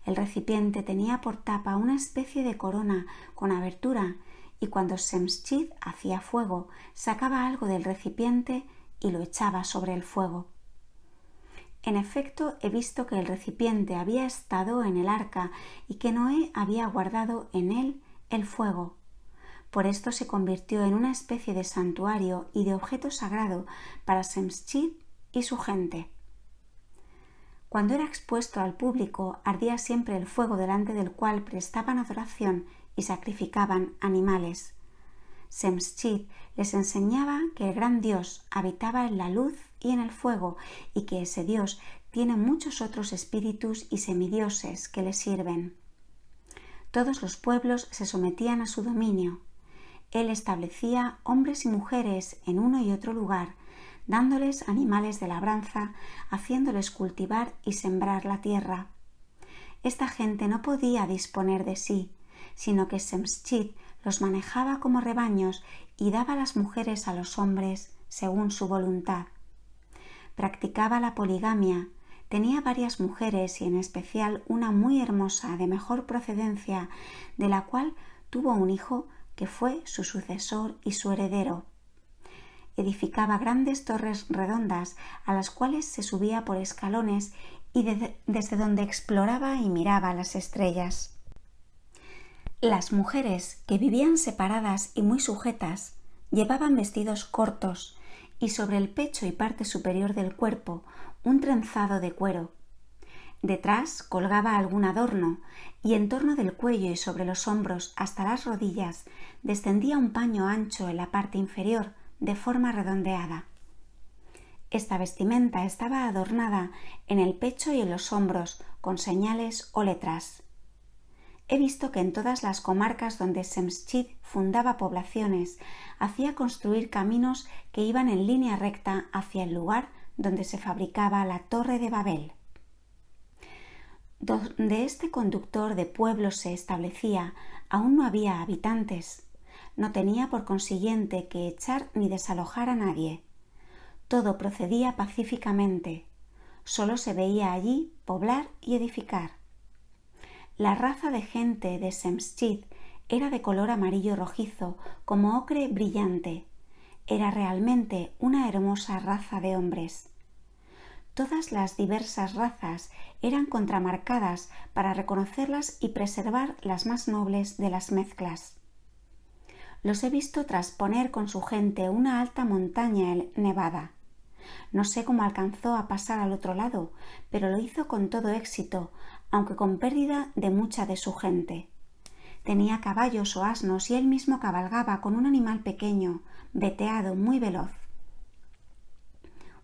A: El recipiente tenía por tapa una especie de corona con abertura y cuando Šemšid hacía fuego sacaba algo del recipiente y lo echaba sobre el fuego. En efecto, he visto que el recipiente había estado en el arca y que Noé había guardado en él el fuego. Por esto se convirtió en una especie de santuario y de objeto sagrado para Šemšid y su gente. Cuando era expuesto al público, ardía siempre el fuego delante del cual prestaban adoración y sacrificaban animales. Šemšid les enseñaba que el gran Dios habitaba en la luz y en el fuego y que ese Dios tiene muchos otros espíritus y semidioses que le sirven. Todos los pueblos se sometían a su dominio. Él establecía hombres y mujeres en uno y otro lugar, dándoles animales de labranza, haciéndoles cultivar y sembrar la tierra. Esta gente no podía disponer de sí, sino que Šemšid los manejaba como rebaños y daba las mujeres a los hombres según su voluntad. Practicaba la poligamia, tenía varias mujeres y en especial una muy hermosa de mejor procedencia, de la cual tuvo un hijo que fue su sucesor y su heredero. Edificaba grandes torres redondas a las cuales se subía por escalones y desde donde exploraba y miraba las estrellas. Las mujeres, que vivían separadas y muy sujetas, llevaban vestidos cortos y sobre el pecho y parte superior del cuerpo un trenzado de cuero. Detrás colgaba algún adorno y en torno del cuello y sobre los hombros hasta las rodillas descendía un paño ancho en la parte inferior de forma redondeada. Esta vestimenta estaba adornada en el pecho y en los hombros con señales o letras. He visto que en todas las comarcas donde Šemšid fundaba poblaciones, hacía construir caminos que iban en línea recta hacia el lugar donde se fabricaba la Torre de Babel. Donde este conductor de pueblos se establecía, aún no había habitantes. No tenía por consiguiente que echar ni desalojar a nadie. Todo procedía pacíficamente. Solo se veía allí poblar y edificar. La raza de gente de Semschit era de color amarillo rojizo, como ocre brillante. Era realmente una hermosa raza de hombres. Todas las diversas razas eran contramarcadas para reconocerlas y preservar las más nobles de las mezclas. Los he visto trasponer con su gente una alta montaña nevada. No sé cómo alcanzó a pasar al otro lado, pero lo hizo con todo éxito, aunque con pérdida de mucha de su gente. Tenía caballos o asnos y él mismo cabalgaba con un animal pequeño, veteado, muy veloz.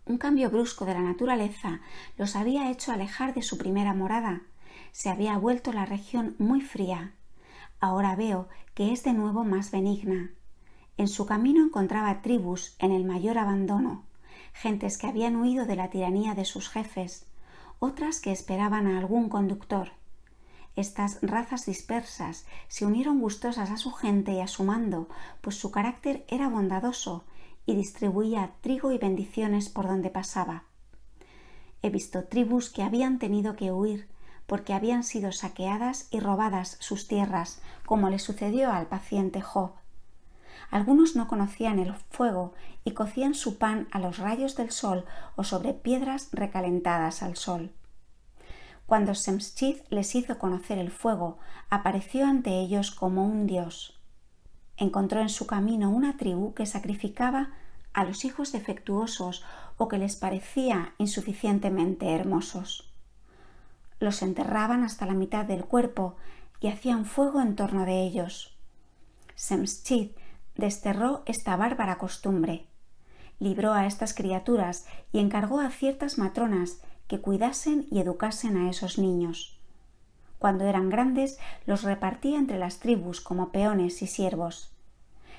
A: Un cambio brusco de la naturaleza los había hecho alejar de su primera morada. Se había vuelto la región muy fría. Ahora veo que es de nuevo más benigna. En su camino encontraba tribus en el mayor abandono, gentes que habían huido de la tiranía de sus jefes, otras que esperaban a algún conductor. Estas razas dispersas se unieron gustosas a su gente y a su mando, pues su carácter era bondadoso y distribuía trigo y bendiciones por donde pasaba. He visto tribus que habían tenido que huir porque habían sido saqueadas y robadas sus tierras, como le sucedió al paciente Job. Algunos no conocían el fuego y cocían su pan a los rayos del sol o sobre piedras recalentadas al sol. Cuando Semschit les hizo conocer el fuego, apareció ante ellos como un dios. Encontró en su camino una tribu que sacrificaba a los hijos defectuosos o que les parecía insuficientemente hermosos. Los enterraban hasta la mitad del cuerpo y hacían fuego en torno de ellos. Semschit desterró esta bárbara costumbre. Libró a estas criaturas y encargó a ciertas matronas que cuidasen y educasen a esos niños. Cuando eran grandes, los repartía entre las tribus como peones y siervos.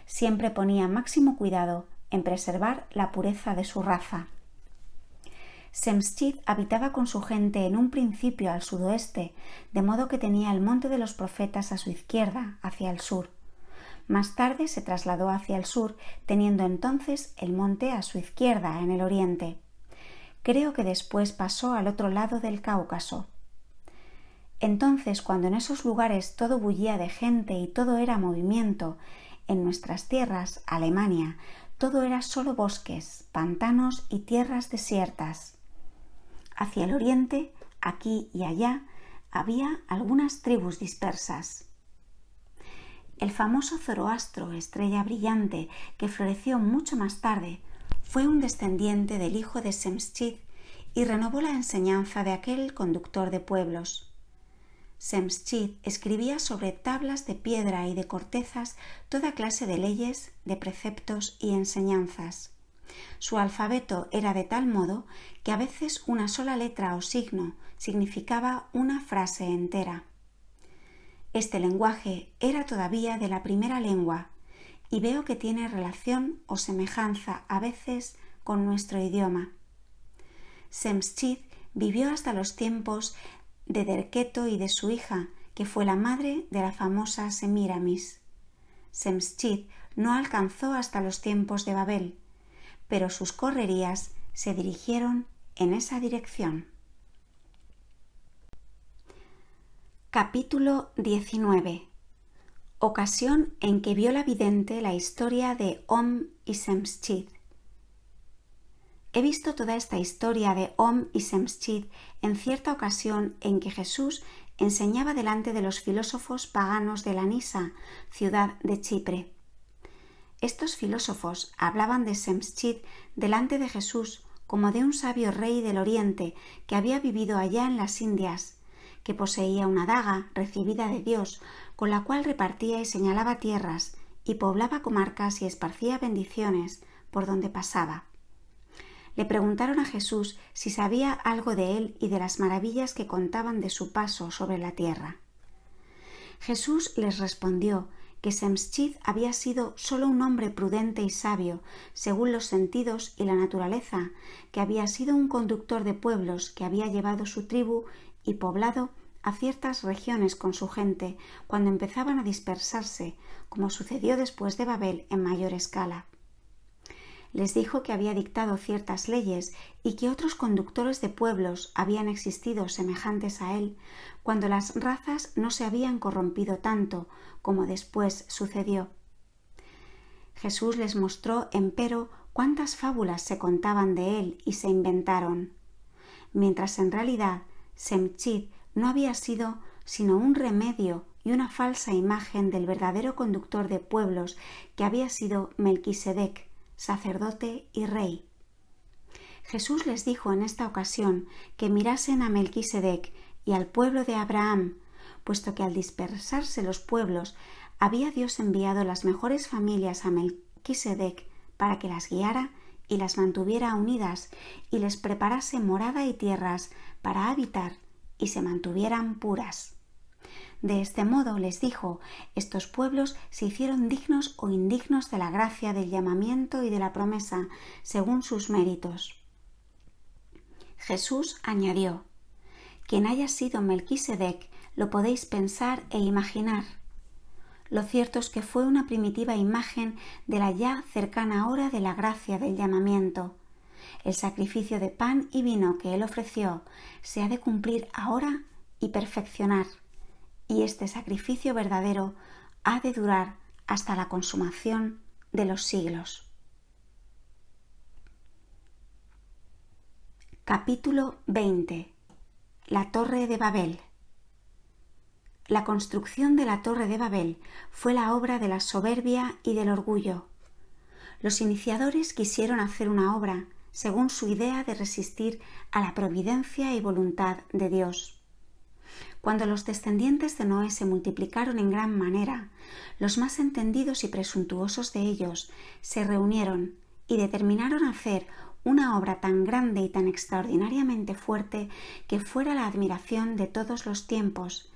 A: Siempre ponía máximo cuidado en preservar la pureza de su raza. Semschit habitaba con su gente en un principio al sudoeste, de modo que tenía el monte de los profetas a su izquierda, hacia el sur. Más tarde se trasladó hacia el sur, teniendo entonces el monte a su izquierda, en el oriente. Creo que después pasó al otro lado del Cáucaso. Entonces, cuando en esos lugares todo bullía de gente y todo era movimiento, en nuestras tierras, Alemania, todo era solo bosques, pantanos y tierras desiertas. Hacia el oriente, aquí y allá, había algunas tribus dispersas. El famoso Zoroastro, estrella brillante, que floreció mucho más tarde, fue un descendiente del hijo de Semschit y renovó la enseñanza de aquel conductor de pueblos. Semschit escribía sobre tablas de piedra y de cortezas toda clase de leyes, de preceptos y enseñanzas. Su alfabeto era de tal modo que a veces una sola letra o signo significaba una frase entera. Este lenguaje era todavía de la primera lengua y veo que tiene relación o semejanza a veces con nuestro idioma. Semschit vivió hasta los tiempos de Derketo y de su hija, que fue la madre de la famosa Semíramis. Semschit no alcanzó hasta los tiempos de Babel, pero sus correrías se dirigieron en esa dirección. Capítulo 19. Ocasión en que vio la vidente la historia de Om y Semschit. He visto toda esta historia de Om y Semschit en cierta ocasión en que Jesús enseñaba delante de los filósofos paganos de Lanisa, ciudad de Chipre. Estos filósofos hablaban de Semschit delante de Jesús como de un sabio rey del Oriente que había vivido allá en las Indias, que poseía una daga recibida de Dios, con la cual repartía y señalaba tierras, y poblaba comarcas y esparcía bendiciones por donde pasaba. Le preguntaron a Jesús si sabía algo de él y de las maravillas que contaban de su paso sobre la tierra. Jesús les respondió que Semschit había sido solo un hombre prudente y sabio, según los sentidos y la naturaleza, que había sido un conductor de pueblos que había llevado su tribu y poblado a ciertas regiones con su gente cuando empezaban a dispersarse, como sucedió después de Babel en mayor escala. Les dijo que había dictado ciertas leyes y que otros conductores de pueblos habían existido semejantes a él, cuando las razas no se habían corrompido tanto como después sucedió. Jesús les mostró, empero, cuántas fábulas se contaban de él y se inventaron, mientras en realidad Semchit no había sido sino un remedio y una falsa imagen del verdadero conductor de pueblos que había sido Melquisedec, sacerdote y rey. Jesús les dijo en esta ocasión que mirasen a Melquisedec y al pueblo de Abraham, puesto que al dispersarse los pueblos había Dios enviado las mejores familias a Melquisedec para que las guiara y las mantuviera unidas y les preparase morada y tierras para habitar y se mantuvieran puras. De este modo, les dijo, estos pueblos se hicieron dignos o indignos de la gracia, del llamamiento y de la promesa, según sus méritos. Jesús añadió, quien haya sido Melquisedec lo podéis pensar e imaginar. Lo cierto es que fue una primitiva imagen de la ya cercana hora de la gracia del llamamiento. El sacrificio de pan y vino que él ofreció se ha de cumplir ahora y perfeccionar, y este sacrificio verdadero ha de durar hasta la consumación de los siglos. Capítulo 20. La Torre de Babel. La construcción de la Torre de Babel fue la obra de la soberbia y del orgullo. Los iniciadores quisieron hacer una obra según su idea de resistir a la providencia y voluntad de Dios. Cuando los descendientes de Noé se multiplicaron en gran manera, los más entendidos y presuntuosos de ellos se reunieron y determinaron hacer una obra tan grande y tan extraordinariamente fuerte que fuera la admiración de todos los tiempos,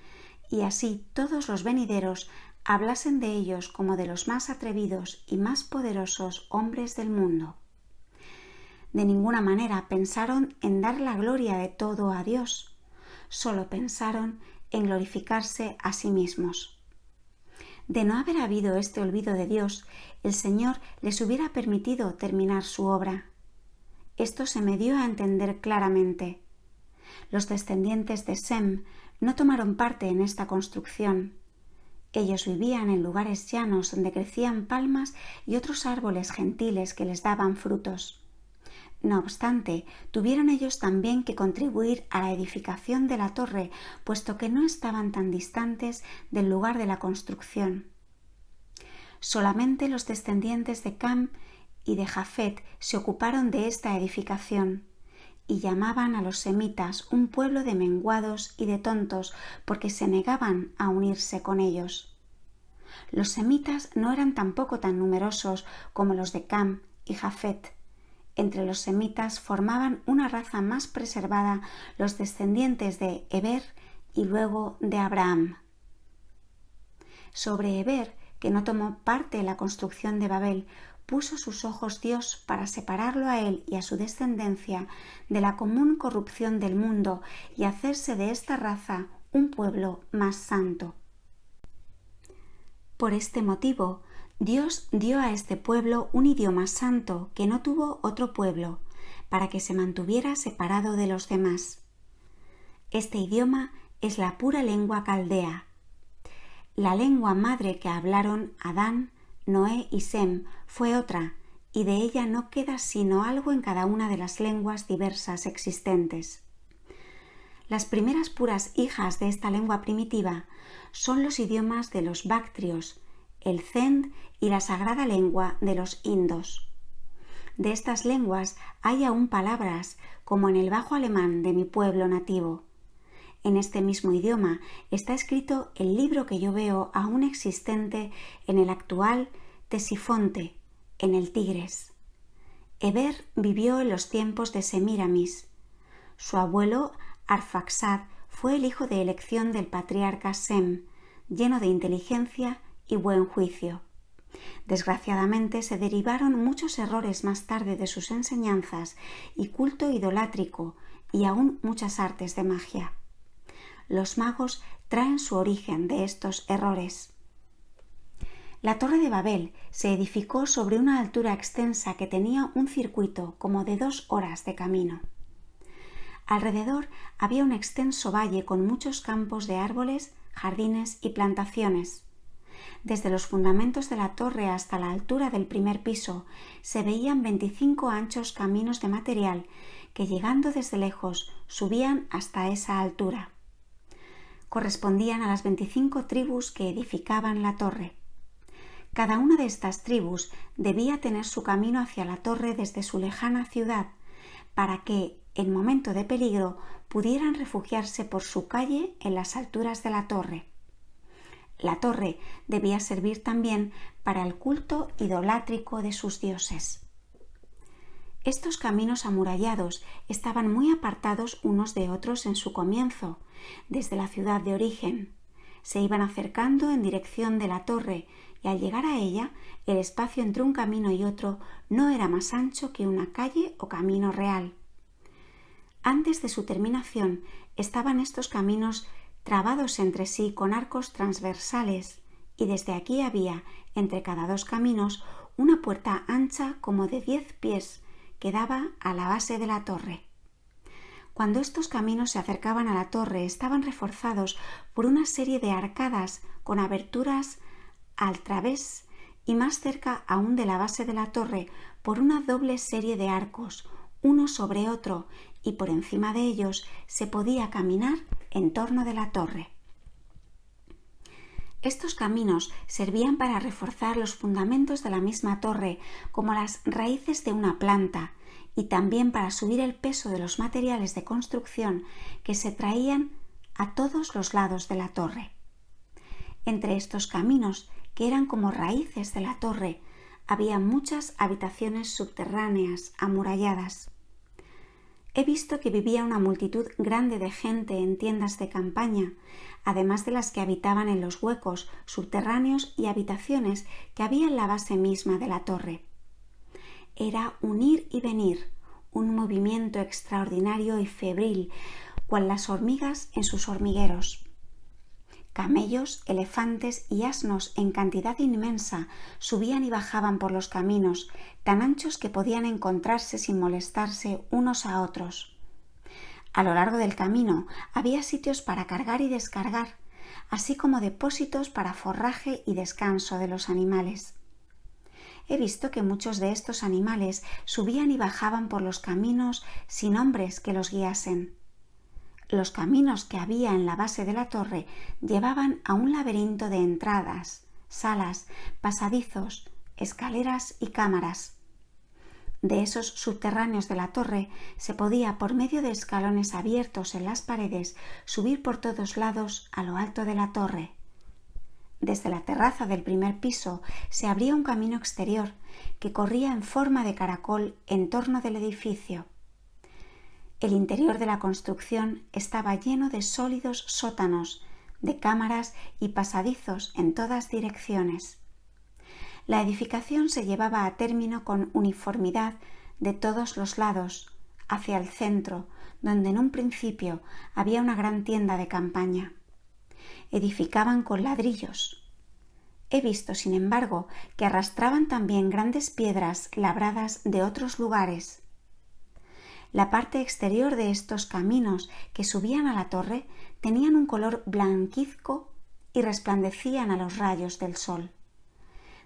A: y así todos los venideros hablasen de ellos como de los más atrevidos y más poderosos hombres del mundo. De ninguna manera pensaron en dar la gloria de todo a Dios, solo pensaron en glorificarse a sí mismos. De no haber habido este olvido de Dios, el Señor les hubiera permitido terminar su obra. Esto se me dio a entender claramente. Los descendientes de Sem no tomaron parte en esta construcción. Ellos vivían en lugares llanos donde crecían palmas y otros árboles gentiles que les daban frutos. No obstante, tuvieron ellos también que contribuir a la edificación de la torre, puesto que no estaban tan distantes del lugar de la construcción. Solamente los descendientes de Cam y de Jafet se ocuparon de esta edificación, y llamaban a los semitas un pueblo de menguados y de tontos, porque se negaban a unirse con ellos. Los semitas no eran tampoco tan numerosos como los de Cam y Jafet. Entre los semitas formaban una raza más preservada los descendientes de Heber y luego de Abraham. Sobre Heber, que no tomó parte en la construcción de Babel, puso sus ojos Dios para separarlo a él y a su descendencia de la común corrupción del mundo y hacerse de esta raza un pueblo más santo. Por este motivo, Dios dio a este pueblo un idioma santo que no tuvo otro pueblo, para que se mantuviera separado de los demás. Este idioma es la pura lengua caldea. La lengua madre que hablaron Adán, Noé y Sem fue otra, y de ella no queda sino algo en cada una de las lenguas diversas existentes. Las primeras puras hijas de esta lengua primitiva son los idiomas de los bactrios, el zend y la sagrada lengua de los indos. De estas lenguas hay aún palabras, como en el bajo alemán de mi pueblo nativo. En este mismo idioma está escrito el libro que yo veo aún existente en el actual Ctesifonte, en el Tigres. Heber vivió en los tiempos de Semíramis. Su abuelo, Arfaxad, fue el hijo de elección del patriarca Sem, lleno de inteligencia y buen juicio. Desgraciadamente se derivaron muchos errores más tarde de sus enseñanzas y culto idolátrico y aún muchas artes de magia. Los magos traen su origen de estos errores. La Torre de Babel se edificó sobre una altura extensa que tenía un circuito como de 2 horas de camino. Alrededor había un extenso valle con muchos campos de árboles, jardines y plantaciones. Desde los fundamentos de la torre hasta la altura del primer piso se veían 25 anchos caminos de material que, llegando desde lejos, subían hasta esa altura. Correspondían a las 25 tribus que edificaban la torre. Cada una de estas tribus debía tener su camino hacia la torre desde su lejana ciudad, para que, en momento de peligro, pudieran refugiarse por su calle en las alturas de la torre. La torre debía servir también para el culto idolátrico de sus dioses. Estos caminos amurallados estaban muy apartados unos de otros en su comienzo, desde la ciudad de origen. Se iban acercando en dirección de la torre y al llegar a ella, el espacio entre un camino y otro no era más ancho que una calle o camino real. Antes de su terminación estaban estos caminos trabados entre sí con arcos transversales, y desde aquí había, entre cada 2 caminos, una puerta ancha como de 10 pies que daba a la base de la torre. Cuando estos caminos se acercaban a la torre, estaban reforzados por una serie de arcadas con aberturas al través y más cerca aún de la base de la torre por una doble serie de arcos, uno sobre otro, y por encima de ellos se podía caminar en torno de la torre. Estos caminos servían para reforzar los fundamentos de la misma torre como las raíces de una planta, y también para subir el peso de los materiales de construcción que se traían a todos los lados de la torre. Entre estos caminos, que eran como raíces de la torre, había muchas habitaciones subterráneas amuralladas. He visto que vivía una multitud grande de gente en tiendas de campaña, además de las que habitaban en los huecos subterráneos y habitaciones que había en la base misma de la torre. Era un ir y venir, un movimiento extraordinario y febril, cual las hormigas en sus hormigueros. Camellos, elefantes y asnos en cantidad inmensa subían y bajaban por los caminos, tan anchos que podían encontrarse sin molestarse unos a otros. A lo largo del camino había sitios para cargar y descargar, así como depósitos para forraje y descanso de los animales. He visto que muchos de estos animales subían y bajaban por los caminos sin hombres que los guiasen. Los caminos que había en la base de la torre llevaban a un laberinto de entradas, salas, pasadizos, escaleras y cámaras. De esos subterráneos de la torre se podía, por medio de escalones abiertos en las paredes, subir por todos lados a lo alto de la torre. Desde la terraza del primer piso se abría un camino exterior que corría en forma de caracol en torno del edificio. El interior de la construcción estaba lleno de sólidos sótanos, de cámaras y pasadizos en todas direcciones. La edificación se llevaba a término con uniformidad de todos los lados, hacia el centro, donde en un principio había una gran tienda de campaña. Edificaban con ladrillos. He visto, sin embargo, que arrastraban también grandes piedras labradas de otros lugares. La parte exterior de estos caminos que subían a la torre tenían un color blanquizco y resplandecían a los rayos del sol.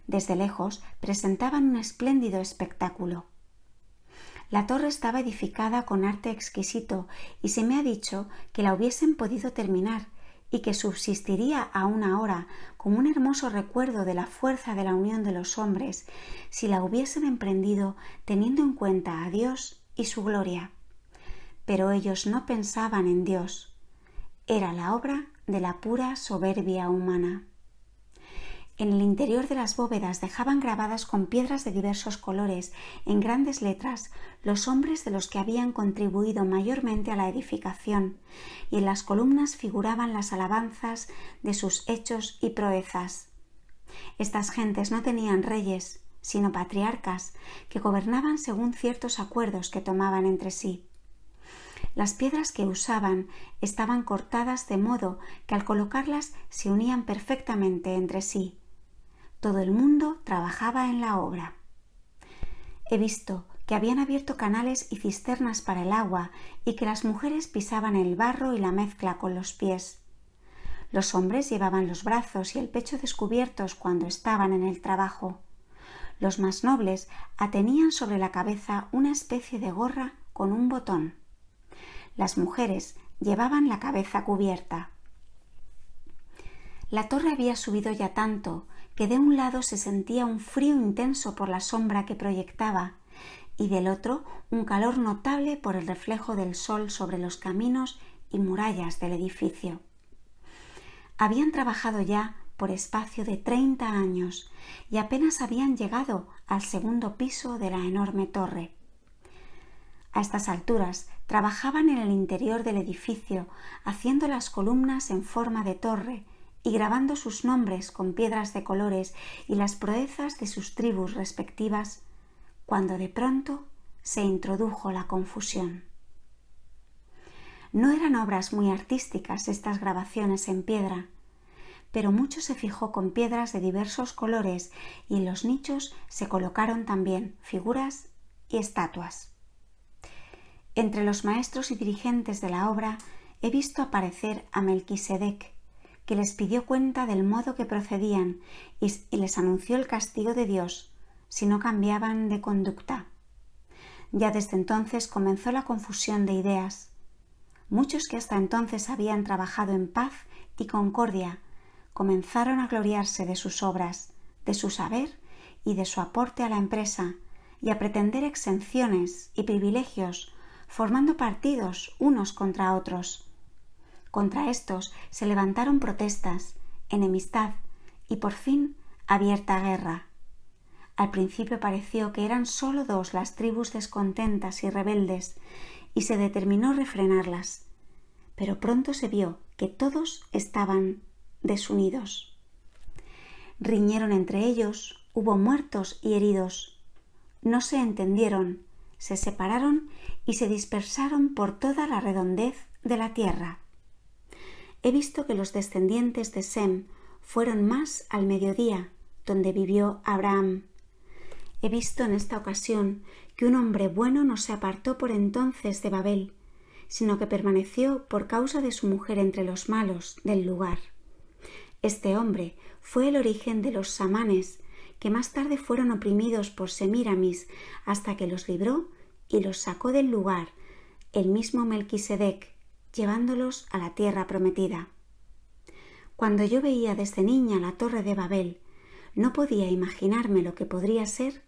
A: Desde lejos presentaban un espléndido espectáculo. La torre estaba edificada con arte exquisito y se me ha dicho que la hubiesen podido terminar y que subsistiría aún ahora como un hermoso recuerdo de la fuerza de la unión de los hombres si la hubiesen emprendido teniendo en cuenta a Dios y su gloria. Pero ellos no pensaban en Dios. Era la obra de la pura soberbia humana. En el interior de las bóvedas dejaban grabadas con piedras de diversos colores, en grandes letras, los nombres de los que habían contribuido mayormente a la edificación, y en las columnas figuraban las alabanzas de sus hechos y proezas. Estas gentes no tenían reyes, sino patriarcas, que gobernaban según ciertos acuerdos que tomaban entre sí. Las piedras que usaban estaban cortadas de modo que al colocarlas se unían perfectamente entre sí. Todo el mundo trabajaba en la obra. He visto que habían abierto canales y cisternas para el agua y que las mujeres pisaban el barro y la mezcla con los pies. Los hombres llevaban los brazos y el pecho descubiertos cuando estaban en el trabajo. Los más nobles atenían sobre la cabeza una especie de gorra con un botón. Las mujeres llevaban la cabeza cubierta. La torre había subido ya tanto que de un lado se sentía un frío intenso por la sombra que proyectaba y del otro un calor notable por el reflejo del sol sobre los caminos y murallas del edificio. Habían trabajado ya por espacio de 30 años y apenas habían llegado al segundo piso de la enorme torre. A estas alturas trabajaban en el interior del edificio, haciendo las columnas en forma de torre y grabando sus nombres con piedras de colores y las proezas de sus tribus respectivas, cuando de pronto se introdujo la confusión. No eran obras muy artísticas estas grabaciones en piedra, pero mucho se fijó con piedras de diversos colores y en los nichos se colocaron también figuras y estatuas. Entre los maestros y dirigentes de la obra he visto aparecer a Melquisedec, que les pidió cuenta del modo que procedían y les anunció el castigo de Dios si no cambiaban de conducta. Ya desde entonces comenzó la confusión de ideas. Muchos que hasta entonces habían trabajado en paz y concordia comenzaron a gloriarse de sus obras, de su saber y de su aporte a la empresa, y a pretender exenciones y privilegios, formando partidos unos contra otros. Contra estos se levantaron protestas, enemistad y por fin abierta guerra. Al principio pareció que eran solo dos las tribus descontentas y rebeldes y se determinó refrenarlas, pero pronto se vio que todos estaban desunidos. Riñeron entre ellos, hubo muertos y heridos. No se entendieron, se separaron y se dispersaron por toda la redondez de la tierra. He visto que los descendientes de Sem fueron más al mediodía, donde vivió Abraham. He visto en esta ocasión que un hombre bueno no se apartó por entonces de Babel, sino que permaneció por causa de su mujer entre los malos del lugar. Este hombre fue el origen de los samanes, que más tarde fueron oprimidos por Semíramis hasta que los libró y los sacó del lugar, el mismo Melquisedec, llevándolos a la tierra prometida. Cuando yo veía desde niña la torre de Babel, no podía imaginarme lo que podría ser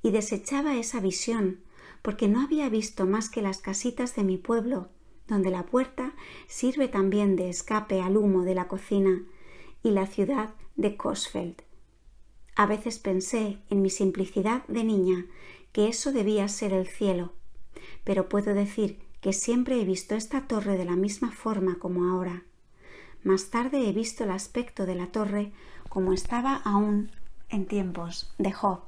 A: y desechaba esa visión, porque no había visto más que las casitas de mi pueblo, donde la puerta sirve también de escape al humo de la cocina, y la ciudad de Coesfeld. A veces pensé, en mi simplicidad de niña, que eso debía ser el cielo, pero puedo decir que siempre he visto esta torre de la misma forma como ahora. Más tarde he visto el aspecto de la torre como estaba aún en tiempos de Job.